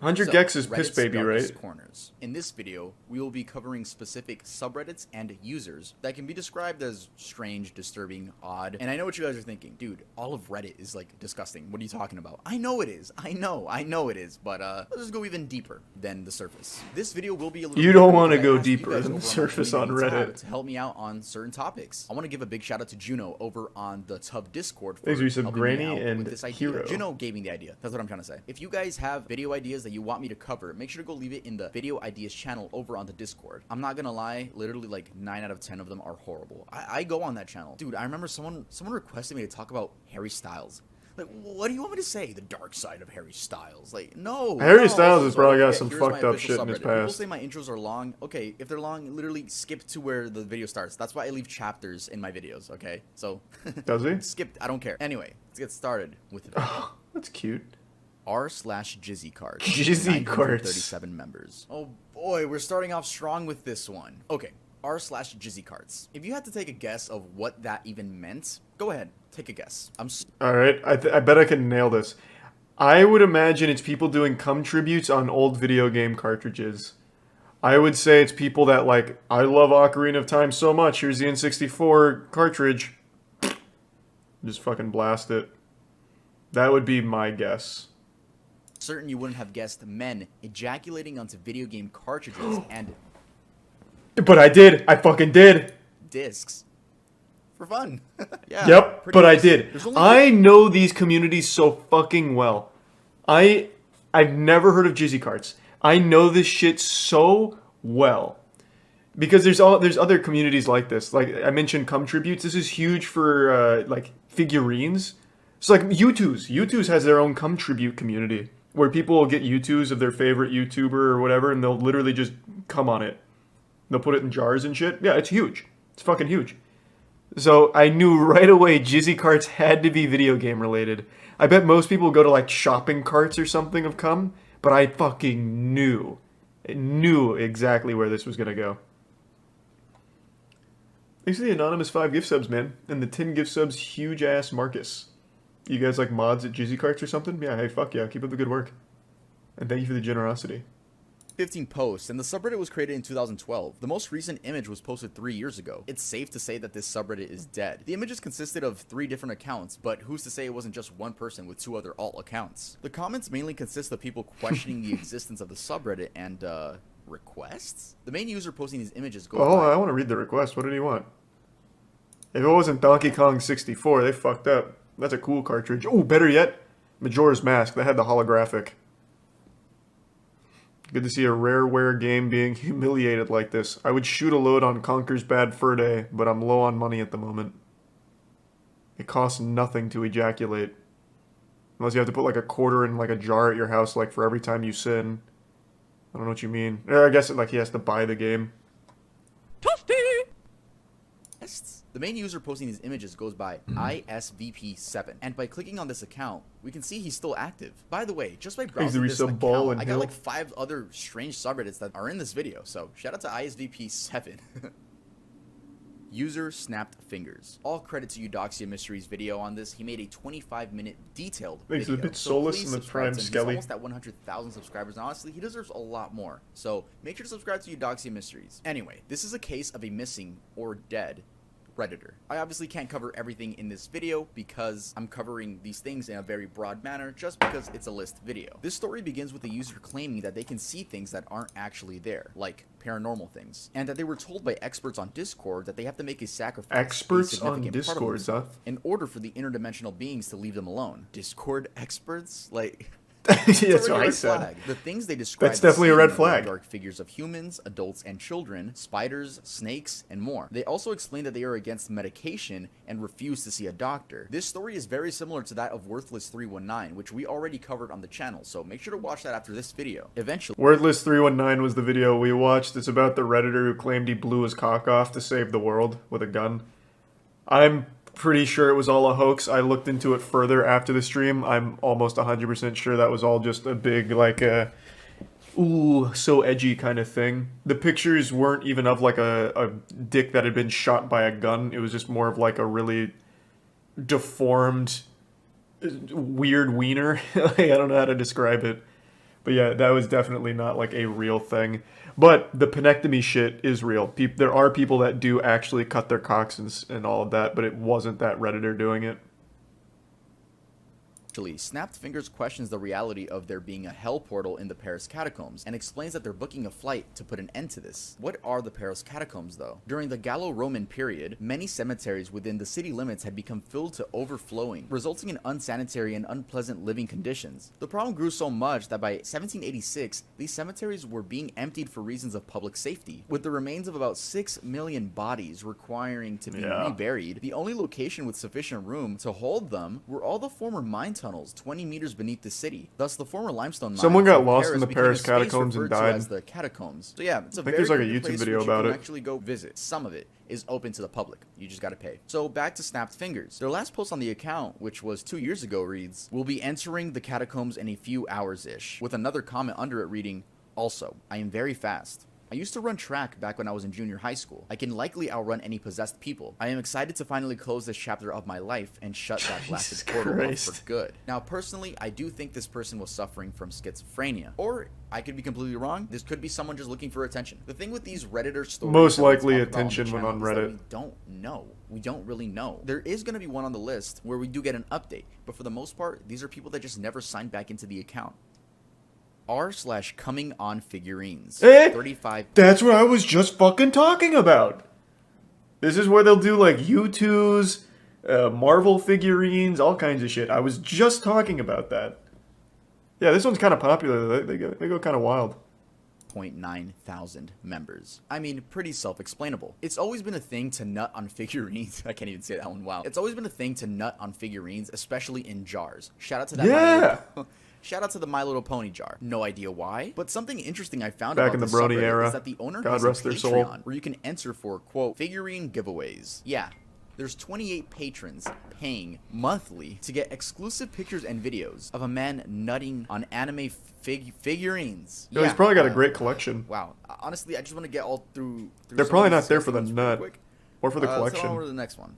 100 So, gex is piss Reddit's baby, darkest right? corners. In this video, we will be covering specific subreddits and users that can be described as strange, disturbing, odd. And I know what you guys are thinking. Dude, all of Reddit is like disgusting. What are you talking about? I know it is. I know it is. But let's just go even deeper than the surface. This video will be a little You bit don't different want to because I go asked you deeper guys than the over on my surface on community tab Reddit. to help me out on certain topics. I want to give a big shout out to Juno over on the Tub Discord for Thanks, Resub, helping Granny, me out and with this idea. Hero. Juno gave me the idea. That's what I'm trying to say. If you guys have video ideas that you want me to cover, make sure to go leave it in the video ideas channel over on the Discord. I'm not gonna lie, literally like 9 out of 10 of them are horrible. I go on that channel. Dude, I remember someone requested me to talk about Harry Styles. Like, what do you want me to say? The dark side of Harry Styles? Like, no. Harry Styles has So, probably got okay, some here's my fucked up official shit in his subreddit. People past. say my intros are long. Okay, if they're long, literally skip to where the video starts. That's why I leave chapters in my videos, okay? So, Does he? skip, I don't care. Anyway, let's get started with the video. That's cute. r/Jizzy cards. Jizzy cards. 37 members. Oh boy, we're starting off strong with this one. Okay, r/Jizzy cards. If you had to take a guess of what that even meant, go ahead, take a guess. Alright, I bet I can nail this. I would imagine it's people doing cum tributes on old video game cartridges. I would say it's people that like, I love Ocarina of Time so much, here's the N64 cartridge. Just fucking blast it. That would be my guess. Certain you wouldn't have guessed men ejaculating onto video game cartridges and But I did. I fucking did. discs. For fun. Yeah. Yep, pretty but I nice. did. There's only I know these communities so fucking well. I've never heard of Jizzy carts. I know this shit so well. Because there's other communities like this. Like I mentioned cum tributes. This is huge for like figurines. It's like U2's. U2's has their own cum tribute community where people will get U2's of their favorite YouTuber or whatever and they'll literally just cum on it. They'll put it in jars and shit. Yeah, it's huge. It's fucking huge. So I knew right away Jizzy carts had to be video game related. I bet most people go to like shopping carts or something of cum, but I fucking knew exactly where this was gonna go. Thanks to the anonymous 5 gift subs, man, and the 10 gift subs, huge ass Marcus. You guys like mods at Jizzy carts or something? Yeah, hey, fuck yeah, keep up the good work, and thank you for the generosity. 15 posts, and the subreddit was created in 2012. The most recent image was posted 3 years ago. It's safe to say that this subreddit is dead. The images consisted of 3 different accounts, but who's to say it wasn't just one person with 2 other alt accounts? The comments mainly consist of people questioning the existence of the subreddit and, requests? The main user posting these images goes Oh, by- I want to read the request. What did he want? If it wasn't Donkey Kong 64, they fucked up. That's a cool cartridge. Oh, better yet, Majora's Mask. That had the holographic. Good to see a rareware game being humiliated like this. I would shoot a load on Conker's Bad Fur Day, but I'm low on money at the moment. It costs nothing to ejaculate. Unless you have to put like a quarter in like a jar at your house like for every time you sin. I don't know what you mean. I guess like he has to buy the game. The main user posting these images goes by ISVP7, and by clicking on this account, we can see he's still active. By the way, just by browsing this account, I got like 5 other strange subreddits that are in this video, so shout out to ISVP7. User snapped fingers. All credit to Eudoxia Mystery's video on this. He made a 25-minute detailed Thanks, video. a bit So soulless please in the subscribe prime to him. He's Skelly. almost at 100,000 subscribers, and honestly, he deserves a lot more. So make sure to subscribe to Eudoxia Mysteries. Anyway, this is a case of a missing or dead Redditor. I obviously can't cover everything in this video because I'm covering these things in a very broad manner just because it's a list video. This story begins with the user claiming that they can see things that aren't actually there, like paranormal things, and that they were told by experts on Discord that they have to make a sacrifice. Experts a significant on part of Discord, themselves, huh? in order for the interdimensional beings to leave them alone. Discord experts? Like... That's what I said. Flag. The things they describe That's definitely a red flag. Dark figures of humans, adults, and children, spiders, snakes, and more. They also explain that they are against medication and refuse to see a doctor. This story is very similar to that of Worthless 319, which we already covered on the channel, so make sure to watch that after this video. Eventually, Wordless 319 was the video we watched. It's about the Redditor who claimed he blew his cock off to save the world with a gun. I'm pretty sure it was all a hoax. I looked into it further after the stream. I'm almost 100% sure that was all just a big, like, ooh, so edgy kind of thing. The pictures weren't even of, like, a dick that had been shot by a gun. It was just more of, like, a really deformed, weird wiener. I don't know how to describe it. But yeah, that was definitely not like a real thing. But the penectomy shit is real. There are people that do actually cut their cocks and all of that, but it wasn't that Redditor doing it. Snapped Fingers questions the reality of there being a hell portal in the Paris catacombs and explains that they're booking a flight to put an end to this. What are the Paris catacombs though? During the Gallo-Roman period, many cemeteries within the city limits had become filled to overflowing, resulting in unsanitary and unpleasant living conditions. The problem grew so much that by 1786, these cemeteries were being emptied for reasons of public safety, with the remains of about 6 million bodies requiring to be reburied. The only location with sufficient room to hold them were all the former mine tunnels 20 meters beneath the city. Thus, the former limestone mines. Someone got of lost Paris in the became a Paris space catacombs and referred to died. as the catacombs. So yeah, it's a I think very there's like a good YouTube place video which about you it. can actually go visit. Some of it is open to the public. You just gotta pay. So back to Snapped Fingers. Their last post on the account, which was 2 years ago, reads, "We'll be entering the catacombs in a few hours-ish," with another comment under it reading, "Also, I am very fast. I used to run track back when I was in junior high school. I can likely outrun any possessed people. I am excited to finally close this chapter of my life and shut that blasted portal off for good." Now, personally, I do think this person was suffering from schizophrenia. Or, I could be completely wrong. This could be someone just looking for attention. The thing with these Redditor stories... Most that we likely talk about attention when on is that Reddit. we don't know. We don't really know. There is going to be one on the list where we do get an update. But for the most part, these are people that just never signed back into the account. r/coming on figurines. 35. That's what I was just fucking talking about. This is where they'll do like U2s, Marvel figurines, all kinds of shit. I was just talking about that. Yeah, this one's kind of popular. They go kind of wild. 9,000 members. I mean, pretty self-explainable. It's always been a thing to nut on figurines. I can't even say that one. Wow. It's always been a thing to nut on figurines, especially in jars. Shout out to that. Yeah. Shout out to the My Little Pony jar. No idea why, but something interesting I found Back about in the this Brony subreddit era. is that the owner God has a rest their soul. Patreon where you can enter for, quote, figurine giveaways. Yeah. There's 28 patrons paying monthly to get exclusive pictures and videos of a man nutting on anime figurines. Yo, he's probably got a great collection. Wow. Honestly, I just want to get all through They're some probably of not these there for the things nut. quick. Or for the Let's head collection. on over to the next one.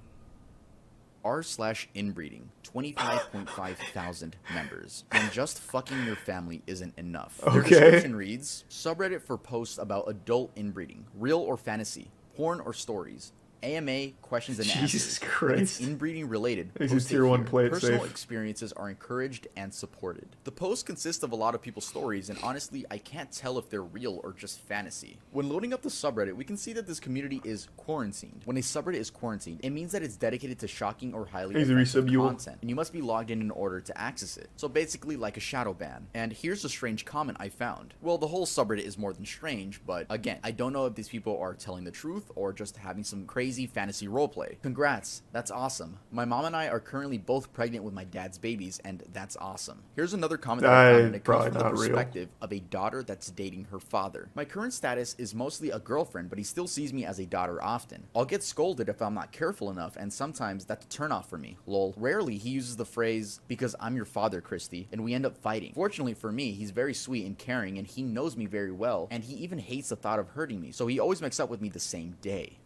r/inbreeding. 25.5 thousand members. And just fucking your family isn't enough. Their Okay. description reads, subreddit for posts about adult inbreeding, real or fantasy, porn or stories, AMA questions and answers. Jesus If it's Christ. inbreeding related. This is Post it tier 1 here. play it Personal safe. experiences are encouraged and supported. The posts consist of a lot of people's stories, and honestly, I can't tell if they're real or just fantasy. When loading up the subreddit, we can see that this community is quarantined. When a subreddit is quarantined, it means that it's dedicated to shocking or highly Easy offensive resub, you will. content, and you must be logged in order to access it. So basically like a shadow ban. And here's a strange comment I found. Well, the whole subreddit is more than strange, but again, I don't know if these people are telling the truth or just having some crazy fantasy roleplay. Congrats, that's awesome. My mom and I are currently both pregnant with my dad's babies, and that's awesome. Here's another comment that I found, and it comes Probably from the not real. perspective of a daughter that's dating her father. My current status is mostly a girlfriend, but he still sees me as a daughter often. I'll get scolded if I'm not careful enough, and sometimes that's a turn off for me. Lol. Rarely he uses the phrase, "because I'm your father, Christy," and we end up fighting. Fortunately for me, he's very sweet and caring, and he knows me very well, and he even hates the thought of hurting me, so he always makes up with me the same day.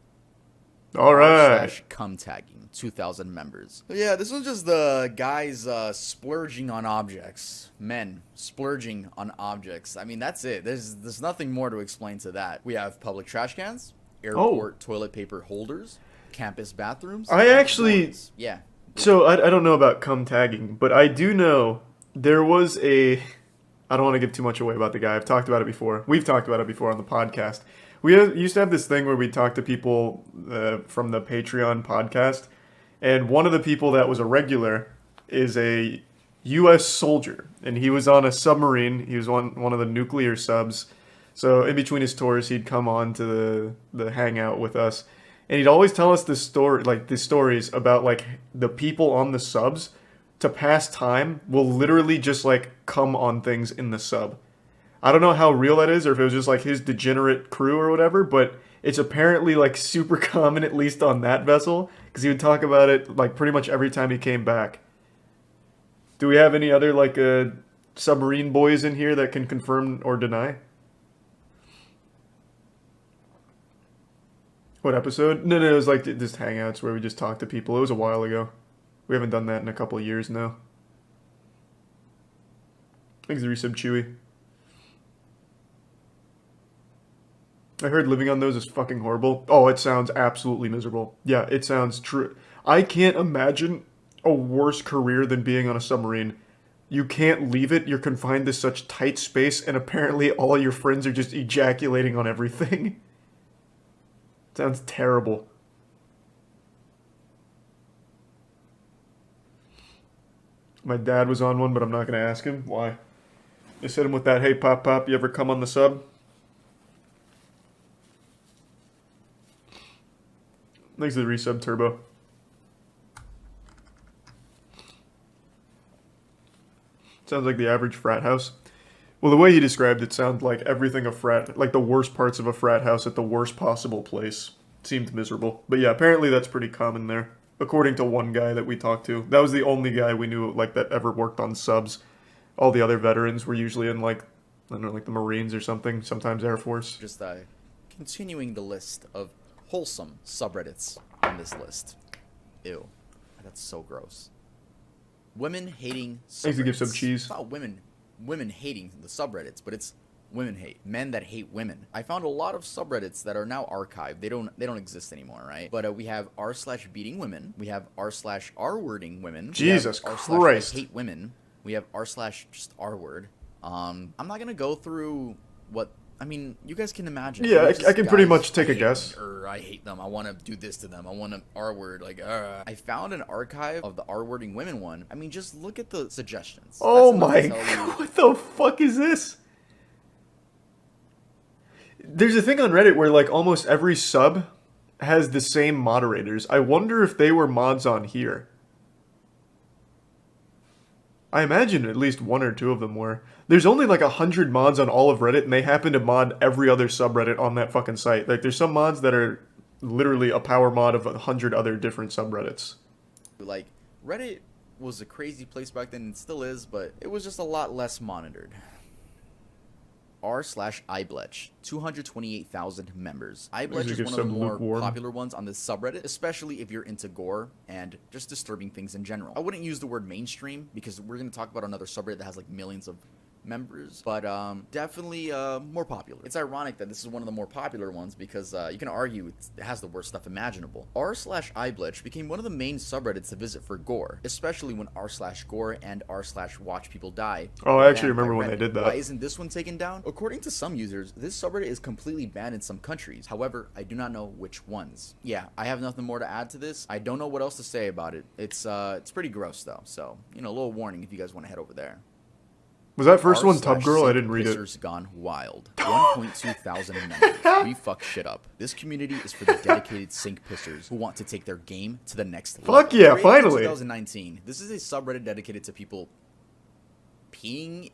Alright. Cum tagging, 2,000 members. Yeah, this was just the guys splurging on objects. Men splurging on objects. I mean, that's it. There's nothing more to explain to that. We have public trash cans, airport toilet paper holders, campus bathrooms. I actually... dorms. Yeah. So, I don't know about cum tagging, but I do know there was a... I don't want to give too much away about the guy. I've talked about it before. We've talked about it before on the podcast. We used to have this thing where we talk to people from the Patreon podcast, and one of the people that was a regular is a U.S. soldier, and he was on a submarine. He was on one of the nuclear subs, so in between his tours, he'd come on to the hangout with us, and he'd always tell us this story, like the stories about like the people on the subs to pass time will literally just like come on things in the sub. I don't know how real that is, or if it was just like his degenerate crew or whatever, but it's apparently like super common, at least on that vessel, because he would talk about it like pretty much every time he came back. Do we have any other like submarine boys in here that can confirm or deny? What episode? No, it was like just hangouts where we just talked to people. It was a while ago. We haven't done that in a couple of years now. Thanks, Resub Chewy. I heard living on those is fucking horrible. Oh, it sounds absolutely miserable. Yeah, it sounds true. I can't imagine a worse career than being on a submarine. You can't leave it, you're confined to such tight space, and apparently all your friends are just ejaculating on everything. Sounds terrible. My dad was on one, but I'm not going to ask him. Why? Just hit him with that, hey, Pop Pop, you ever come on the sub? Thanks to the resub, Turbo. Sounds like the average frat house. Well, the way he described it sounded like everything a frat, like the worst parts of a frat house at the worst possible place. Seemed miserable. But yeah, apparently that's pretty common there. According to one guy that we talked to. That was the only guy we knew like that ever worked on subs. All the other veterans were usually in like, I don't know, like the Marines or something, sometimes Air Force. Just continuing the list of wholesome subreddits on this list. Ew. That's so gross. Women hating subreddits. I used to give some cheese. It's not women hating the subreddits, but it's women hate. Men that hate women. I found a lot of subreddits that are now archived. They don't exist anymore, right? But we have r/beating women. We have r/r-wording women. Jesus Christ. I hate women. We have r/just r-word. I'm not gonna go through what. I mean, you guys can imagine. Yeah, I can pretty much take a guess. Or I hate them. I want to do this to them. I want to R-word. Like, I found an archive of the R-wording women one. I mean, just look at the suggestions. Oh my god, what the fuck is this? There's a thing on Reddit where like almost every sub has the same moderators. I wonder if they were mods on here. I imagine at least one or two of them were. There's only like 100 mods on all of Reddit, and they happen to mod every other subreddit on that fucking site. Like, there's some mods that are literally a power mod of 100 other different subreddits. Like, Reddit was a crazy place back then, and still is, but it was just a lot less monitored. r/iBletch, 228,000 members. iBletch is one of the more popular ones on this subreddit, especially if you're into gore and just disturbing things in general. I wouldn't use the word mainstream because we're going to talk about another subreddit that has like millions of members, but definitely more popular. It's ironic that this is one of the more popular ones because you can argue it has the worst stuff imaginable. r/iBletch became one of the main subreddits to visit for gore, especially when r/gore and r/watch people die. Oh, I actually remember when they did that. Why isn't this one taken down? According to some users, this subreddit is completely banned in some countries. However, I do not know which ones. Yeah, I have nothing more to add to this. I don't know what else to say about it. It's pretty gross though, so you know, a little warning if you guys want to head over there. Was that first one Tub Girl? I didn't read it. Pissers gone wild. 1.2 thousand members. We fuck shit up. This community is for the dedicated sink pissers who want to take their game to the next level. Fuck yeah, finally. 2019. This is a subreddit dedicated to people peeing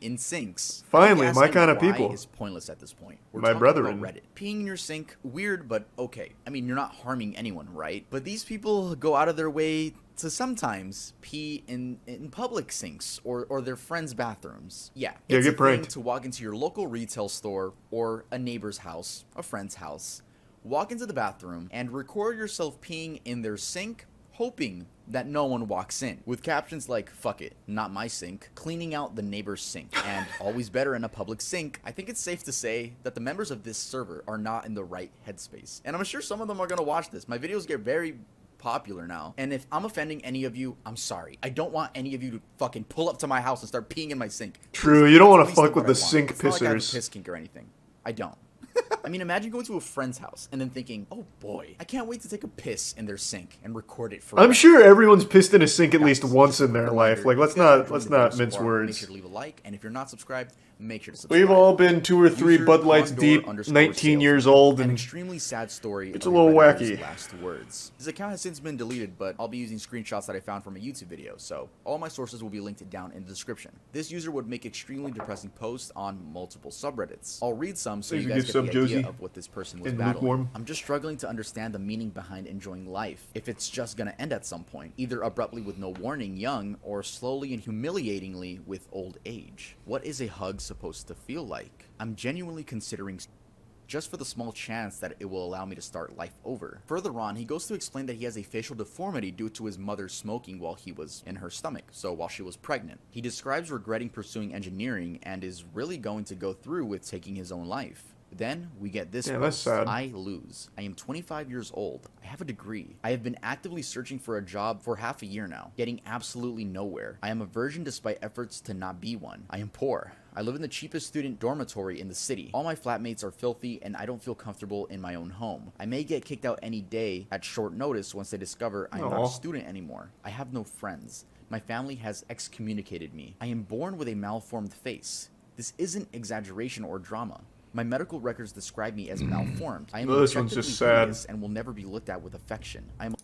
in sinks. Finally, my kind of people. Is pointless at this point. We're my brother about Reddit. Peeing in your sink, weird, but okay. I mean, you're not harming anyone, right? But these people go out of their way to sometimes pee in public sinks or their friends' bathrooms. Yeah, it's get pranked. To walk into your local retail store or a neighbor's house, a friend's house, walk into the bathroom and record yourself peeing in their sink, hoping that no one walks in, with captions like, fuck it, not my sink, cleaning out the neighbor's sink, and always better in a public sink. I think it's safe to say that the members of this server are not in the right headspace. And I'm sure some of them are gonna watch this. My videos get very popular now, and if I'm offending any of you, I'm sorry. I don't want any of you to fucking pull up to my house and start peeing in my sink. True, you don't want to fuck with the sink pissers. It's not like I have a piss kink or anything. I don't. I mean, imagine going to a friend's house and then thinking, oh boy, I can't wait to take a piss in their sink and record it for I'm sure everyone's pissed in a sink at least once in their life. Like, let's not mince words. Make sure to leave a like, and if you're not subscribed, make sure to subscribe. We've all been 2 or 3 Bud Lights deep, 19 years old, and an extremely sad story. It's a little wacky. Last words. His account has since been deleted, but I'll be using screenshots that I found from a YouTube video, so all my sources will be linked down in the description. This user would make extremely depressing posts on multiple subreddits. I'll read some so you guys get the idea of what this person was battling. I'm just struggling to understand the meaning behind enjoying life. If it's just gonna end at some point, either abruptly with no warning, young, or slowly and humiliatingly with old age. What is a hug supposed to feel like? I'm genuinely considering just for the small chance that it will allow me to start life over. Further on, he goes to explain that he has a facial deformity due to his mother smoking while he was in her stomach, so while she was pregnant. He describes regretting pursuing engineering and is really going to go through with taking his own life. Then we get this Yeah, that's post. sad. I lose. I am 25 years old. I have a degree. I have been actively searching for a job for half a year now, getting absolutely nowhere. I am a virgin despite efforts to not be one. I am poor. I live in the cheapest student dormitory in the city. All my flatmates are filthy and I don't feel comfortable in my own home. I may get kicked out any day at short notice once they discover I am not a student anymore. I have no friends. My family has excommunicated me. I am born with a malformed face. This isn't exaggeration or drama. My medical records describe me as malformed. I am This one's just sad. hideous and will never be looked at with affection. I am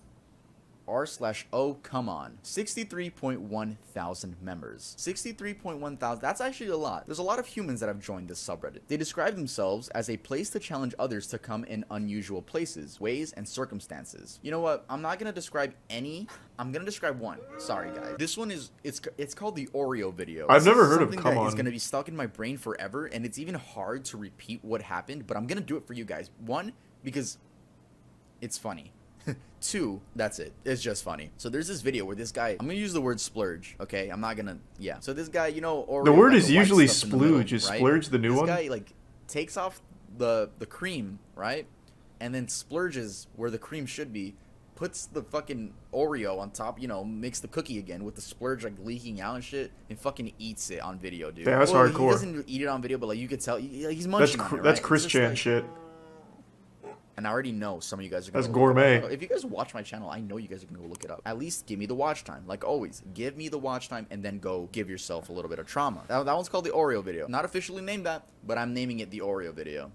r/oh come on 63.1 thousand members. 63.1 thousand. That's actually a lot. There's a lot of humans that have joined this subreddit. They describe themselves as a place to challenge others to come in unusual places, ways, and circumstances. You know what? I'm not gonna describe any. I'm gonna describe one. Sorry, guys. This one is it's called the Oreo video. I've never heard of Something Come that On. is gonna be stuck in my brain forever, and it's even hard to repeat what happened. But I'm gonna do it for you guys. One, because it's funny. Two, that's it. It's just funny. So there's this video where this guy, I'm gonna use the word splurge, okay? I'm not gonna, yeah. So this guy, you know, Oreo, The word like is the white usually stuff in the middle, splooge. Is right? splurge the new this one? This guy, like, takes off the cream, right? And then splurges where the cream should be, puts the fucking Oreo on top, you know, makes the cookie again with the splurge, like, leaking out and shit, and fucking eats it on video, dude. Yeah, that's well, hardcore. He doesn't eat it on video, but, like, you could tell, he's munching on it, right? That's It's Chris just Chan like- shit. And I already know some of you guys are gonna That's go look it up. gourmet. If you guys watch my channel, I know you guys are gonna go look it up. At least give me the watch time. Like always, give me the watch time and then go give yourself a little bit of trauma. That one's called the Oreo video. Not officially named that, but I'm naming it the Oreo video.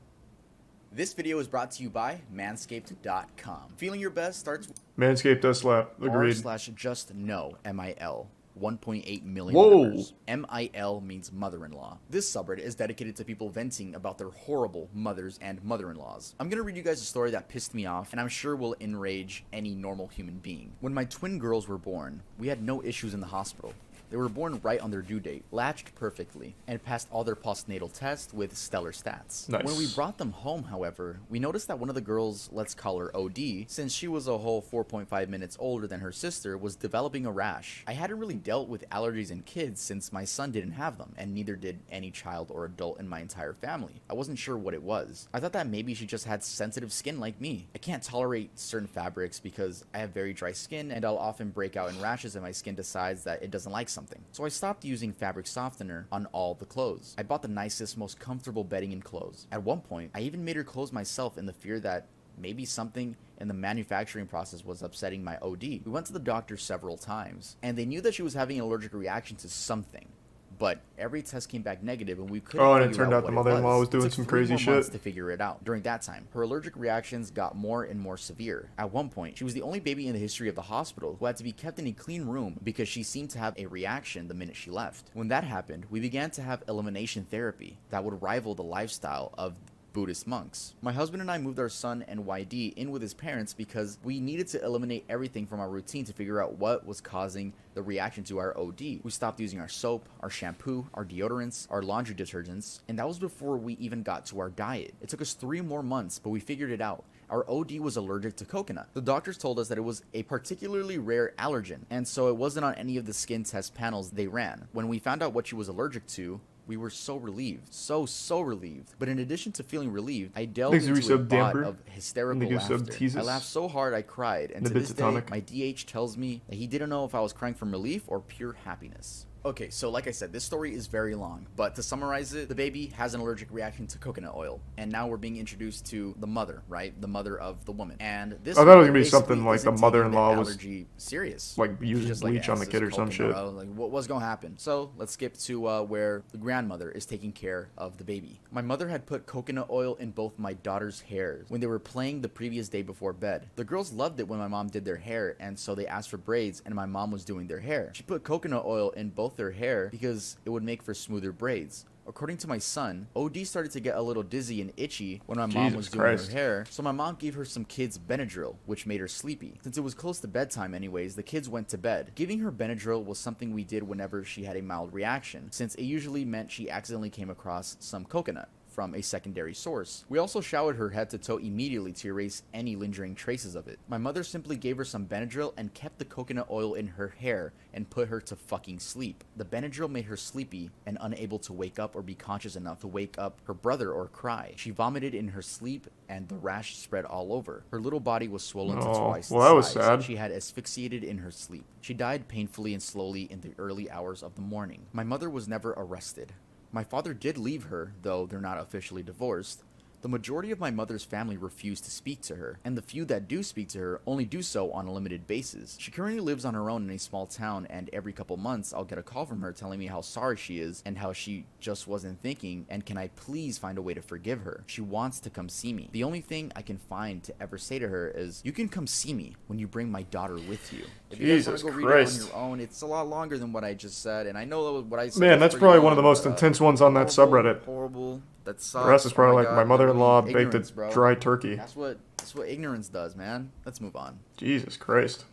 This video is brought to you by manscaped.com. Feeling your best starts with Manscaped does slap. Agreed. r/just-no, MIL. 1.8 million Whoa. members. MIL means mother-in-law. This subreddit is dedicated to people venting about their horrible mothers and mother-in-laws. I'm gonna read you guys a story that pissed me off and I'm sure will enrage any normal human being. When my twin girls were born, we had no issues in the hospital. They were born right on their due date, latched perfectly, and passed all their postnatal tests with stellar stats. Nice. When we brought them home, however, we noticed that one of the girls, let's call her OD, since she was a whole 4.5 minutes older than her sister, was developing a rash. I hadn't really dealt with allergies in kids since my son didn't have them, and neither did any child or adult in my entire family. I wasn't sure what it was. I thought that maybe she just had sensitive skin like me. I can't tolerate certain fabrics because I have very dry skin, and I'll often break out in rashes if my skin decides that it doesn't like something. So I stopped using fabric softener on all the clothes. I bought the nicest, most comfortable bedding and clothes. At one point, I even made her clothes myself in the fear that maybe something in the manufacturing process was upsetting my OD. We went to the doctor several times, and they knew that she was having an allergic reaction to something. But every test came back negative, and we couldn't Oh, and it figure turned out what the it mother-in-law was It doing took some 3 crazy more months shit. to figure it out. During that time, her allergic reactions got more and more severe. At one point, she was the only baby in the history of the hospital who had to be kept in a clean room because she seemed to have a reaction the minute she left. When that happened, we began to have elimination therapy that would rival the lifestyle of Buddhist monks. My husband and I moved our son and YD in with his parents because we needed to eliminate everything from our routine to figure out what was causing the reaction to our OD. We stopped using our soap, our shampoo, our deodorants, our laundry detergents, and that was before we even got to our diet. It took us 3 more months, but we figured it out. Our OD was allergic to coconut. The doctors told us that it was a particularly rare allergen, and so it wasn't on any of the skin test panels they ran. When we found out what she was allergic to, we were so relieved. So relieved. But in addition to feeling relieved, I delved Thanks, into a resub bot damper. of hysterical Thank you, laughter. sub teases. I laughed so hard I cried, and The to bits this day, atomic. my DH tells me that he didn't know if I was crying from relief or pure happiness. Okay, so like I said, this story is very long, but to summarize it, the baby has an allergic reaction to coconut oil, and now we're being introduced to the mother, right? The mother of the woman. And this I thought it was woman gonna be basically something like isn't the taking mother-in-law the was, allergy serious. like, She's using just like, bleach on the "This kid is or some coconut shit." oil." Like, what's gonna happen? So let's skip to where the grandmother is taking care of the baby. My mother had put coconut oil in both my daughter's hairs when they were playing the previous day before bed. The girls loved it when my mom did their hair, and so they asked for braids, and my mom was doing their hair. She put coconut oil in both their hair because it would make for smoother braids. According to my son, OD started to get a little dizzy and itchy when my mom Jesus was doing Christ. her hair, so my mom gave her some kids Benadryl, which made her sleepy. Since it was close to bedtime anyways, the kids went to bed. Giving her Benadryl was something we did whenever she had a mild reaction, since it usually meant she accidentally came across some coconut. from a secondary source. We also showered her head to toe immediately to erase any lingering traces of it. My mother simply gave her some Benadryl and kept the coconut oil in her hair and put her to fucking sleep. The Benadryl made her sleepy and unable to wake up or be conscious enough to wake up her brother or cry. She vomited in her sleep and the rash spread all over. Her little body was swollen to twice the well, that was size. sad. She had asphyxiated in her sleep. She died painfully and slowly in the early hours of the morning. My mother was never arrested. My father did leave her, though they're not officially divorced. The majority of my mother's family refused to speak to her, and the few that do speak to her only do so on a limited basis. She currently lives on her own in a small town, and every couple months I'll get a call from her telling me how sorry she is and how she just wasn't thinking, and can I please find a way to forgive her. She wants to come see me. The only thing I can find to ever say to her is, you can come see me when you bring my daughter with you. If you guys want to go read it on your own, it's a lot longer than what I just said, and I know what I said. Man, that's probably one of the most intense ones on that subreddit. Horrible. That sucks. The rest is probably God, my mother-in-law baked ignorance, a bro. dry turkey. That's what ignorance does, man. Let's move on. Jesus Christ.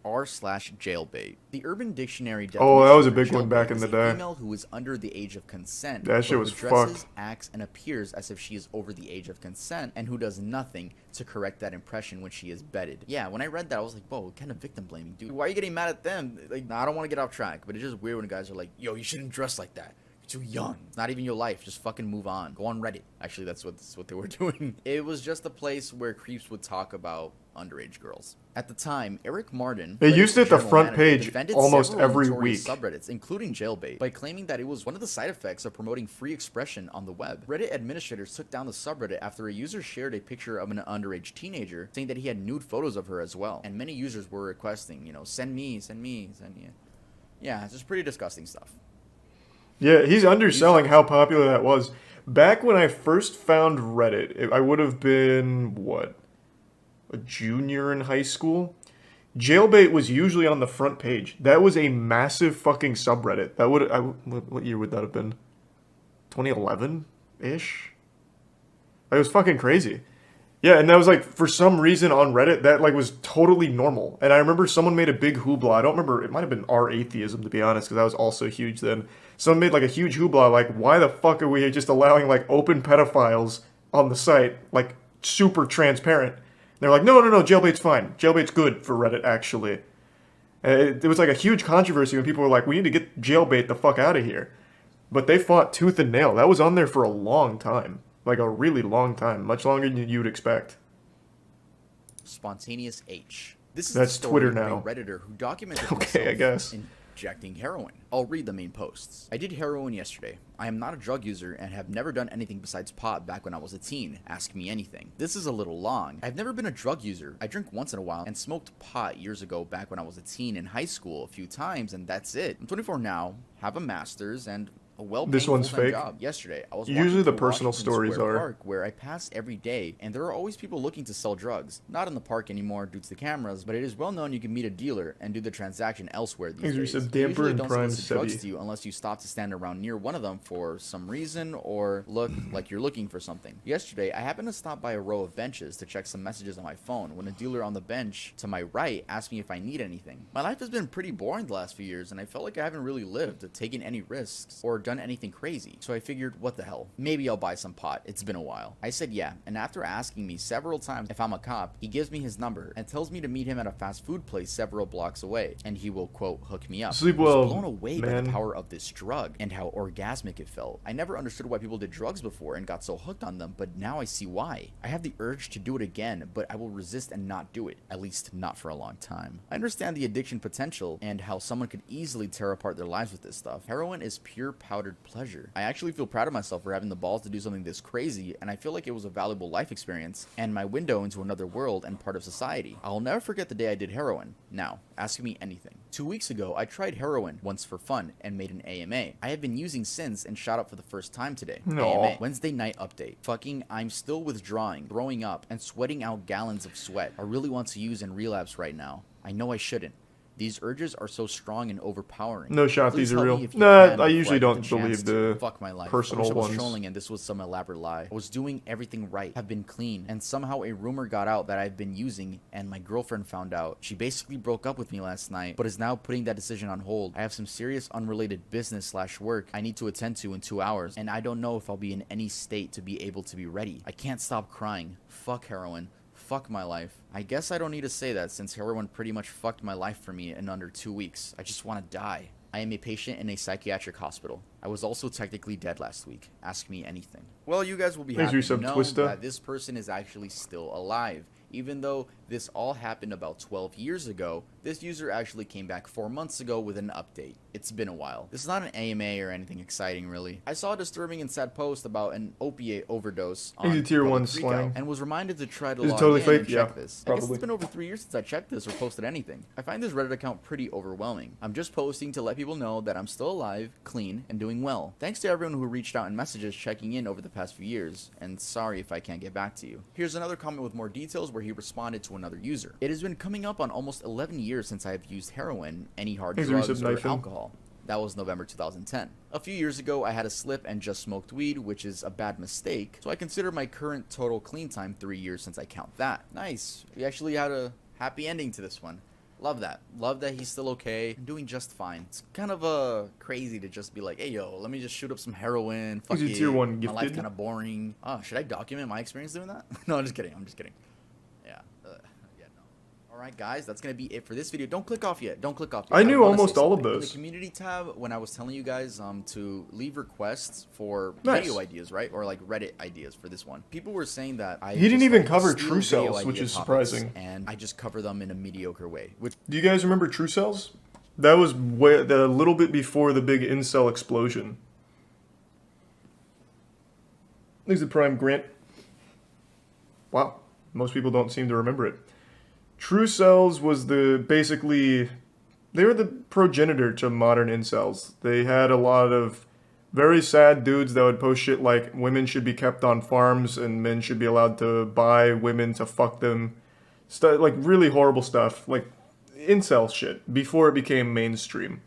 R/jailbait. The Urban Dictionary Oh, that was a definition big of one back jailbait in is the a day. female who is under the age of consent. That shit but was who dresses, fucked. acts, and appears as if she is over the age of consent, and who does nothing to correct that impression when she is bedded. Yeah, when I read that, I was like, whoa, what kind of victim blaming, dude? Why are you getting mad at them? Like, nah, I don't want to get off track, but it's just weird when guys are like, yo, you shouldn't dress like that. Too young. It's not even your life. Just fucking move on. Go on Reddit. Actually, that's what they were doing. It was just a place where creeps would talk about underage girls. At the time, Eric Martin, They used it the general front manager, page defended almost several every notorious week. subreddits, including jailbait, by claiming that it was one of the side effects of promoting free expression on the web. Reddit administrators took down the subreddit after a user shared a picture of an underage teenager, saying that he had nude photos of her as well. And many users were requesting, you know, send me. Yeah, it's just pretty disgusting stuff. Yeah, he's underselling how popular that was. Back when I first found Reddit, I would have been, what, a junior in high school? Jailbait was usually on the front page. That was a massive fucking subreddit. That would, what year would that have been? 2011-ish? It was fucking crazy. Yeah, and that was like, for some reason on Reddit, that like was totally normal. And I remember someone made a big hoopla. I don't remember, it might have been R-atheism to be honest, because that was also huge then. Someone made like a huge hoopla, like, why the fuck are we just allowing like open pedophiles on the site? Like, super transparent. And they're like, no, jailbait's fine. Jailbait's good for Reddit, actually. And it was like a huge controversy when people were like, we need to get jailbait the fuck out of here. But they fought tooth and nail. That was on there for a long time. Like a really long time, much longer than you would expect. Spontaneous H. This is That's the story Twitter of now. a Redditor who documented Okay, I guess. injecting heroin. I'll read the main posts. I did heroin yesterday. I am not a drug user and have never done anything besides pot back when I was a teen. Ask me anything. This is a little long. I've never been a drug user. I drink once in a while and smoked pot years ago back when I was a teen in high school a few times, and that's it. I'm 24 now, have a master's, and a well-paid This one's full-time fake. job. Yesterday, I was Usually walking the through personal Washington stories Square are. Park, where I pass every day, and there are always people looking to sell drugs. Not in the park anymore due to the cameras, but it is well known you can meet a dealer and do the transaction elsewhere these Things days. are said They damper usually and don't prime solicit drugs Sebi. to you unless you stop to stand around near one of them for some reason or look like you're looking for something. Yesterday, I happened to stop by a row of benches to check some messages on my phone when a dealer on the bench to my right asked me if I need anything. My life has been pretty boring the last few years, and I felt like I haven't really lived, taken any risks, or done anything crazy. So I figured, what the hell? Maybe I'll buy some pot. It's been a while. I said yeah, and after asking me several times if I'm a cop, he gives me his number and tells me to meet him at a fast food place several blocks away, and he will, quote, hook me up. Sleep I was well, blown away by man. the power of this drug and how orgasmic it felt. I never understood why people did drugs before and got so hooked on them, but now I see why. I have the urge to do it again, but I will resist and not do it, at least not for a long time. I understand the addiction potential and how someone could easily tear apart their lives with this stuff. Heroin is pure powdered pleasure. I actually feel proud of myself for having the balls to do something this crazy, and I feel like it was a valuable life experience and my window into another world and part of society. I'll never forget the day I did heroin. Now, ask me anything. 2 weeks ago, I tried heroin once for fun and made an AMA. I have been using since and shot up for the first time today. No. AMA. Wednesday night update. Fucking, I'm still withdrawing, throwing up, and sweating out gallons of sweat. I really want to use and relapse right now. I know I shouldn't. These urges are so strong and overpowering. No shot, Please these are help real. me if you Nah, can I before usually get don't chance believe to the fuck my life. personal I wish I was ones. trolling and this was some elaborate lie. I was doing everything right, have been clean, and somehow a rumor got out that I've been using, and my girlfriend found out. She basically broke up with me last night, but is now putting that decision on hold. I have some serious unrelated business/work I need to attend to in 2 hours, and I don't know if I'll be in any state to be able to be ready. I can't stop crying. Fuck heroin. Fuck my life. I guess I don't need to say that since heroin pretty much fucked my life for me in under 2 weeks. I just want to die. I am a patient in a psychiatric hospital. I was also technically dead last week. Ask me anything. Well, you guys will be happy to know that this person is actually still alive. Even though this all happened about 12 years ago, this user actually came back 4 months ago with an update. It's been a while. This is not an AMA or anything exciting, really. I saw a disturbing and sad post about an opiate overdose on tier 1 Freakout slang. and was reminded to try to Is it log totally in fake? and check Yeah, this. I probably. guess it's been over 3 years since I checked this or posted anything. I find this Reddit account pretty overwhelming. I'm just posting to let people know that I'm still alive, clean, and doing well. Thanks to everyone who reached out in messages checking in over the past few years, and sorry if I can't get back to you. Here's another comment with more details where he responded to another user. It has been coming up on almost 11 years since I have used heroin, any hard drugs, or alcohol. That was November 2010. A few years ago, I had a slip and just smoked weed, which is a bad mistake, so I consider my current total clean time 3 years since I count that. Nice. We actually had a happy ending to this one. Love that. Love that he's still okay and doing just fine. It's kind of crazy to just be like, hey yo, let me just shoot up some heroin. Fuck Is it it. tier 1 My life's gifted? kind of boring. Oh, should I document my experience doing that? No, I'm just kidding. I'm just kidding. Yeah. Yeah, no. Alright guys, that's gonna be it for this video. Don't click off yet. Don't click off yet. I knew wanna almost say all of something. In those. the community tab, when I was telling you guys to leave requests for Nice. video ideas, right? Or like Reddit ideas for this one. People were saying that I He didn't just, even like, cover steal True video Cells, which idea is topics, surprising. and I just cover them in a mediocre way. Which Do you guys remember True Cells? That was the little bit before the big incel explosion. There's the Prime Grant. Wow, most people don't seem to remember it. True Cells was basically, they were the progenitor to modern incels. They had a lot of very sad dudes that would post shit like women should be kept on farms and men should be allowed to buy women to fuck them. Like really horrible stuff, like incel shit, before it became mainstream.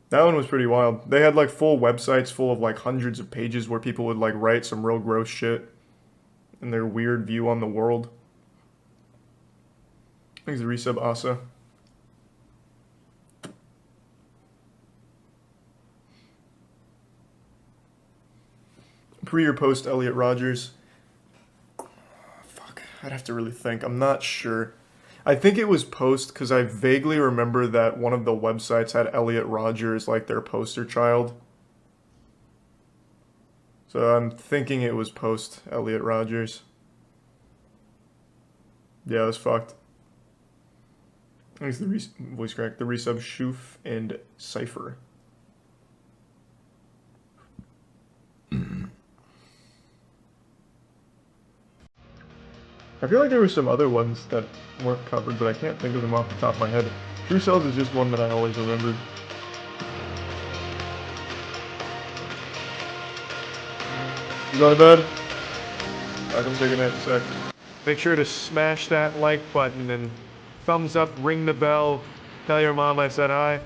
That one was pretty wild. They had like full websites full of like hundreds of pages where people would like write some real gross shit and their weird view on the world. Thanks to resub Asa. Pre or post Elliot Rogers? Fuck, I'd have to really think. I'm not sure. I think it was post because I vaguely remember that one of the websites had Elliot Rogers like their poster child. So I'm thinking it was post Elliot Rogers. Yeah, that's fucked. Thanks to the voice crack, the resub Shoof and Cypher. I feel like there were some other ones that weren't covered, but I can't think of them off the top of my head. True Cells is just one that I always remembered. You going to bed? Alright, I'm taking that in a sec. Make sure to smash that like button and thumbs up, ring the bell, tell your mom I said hi.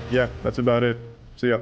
Yeah, that's about it. See ya.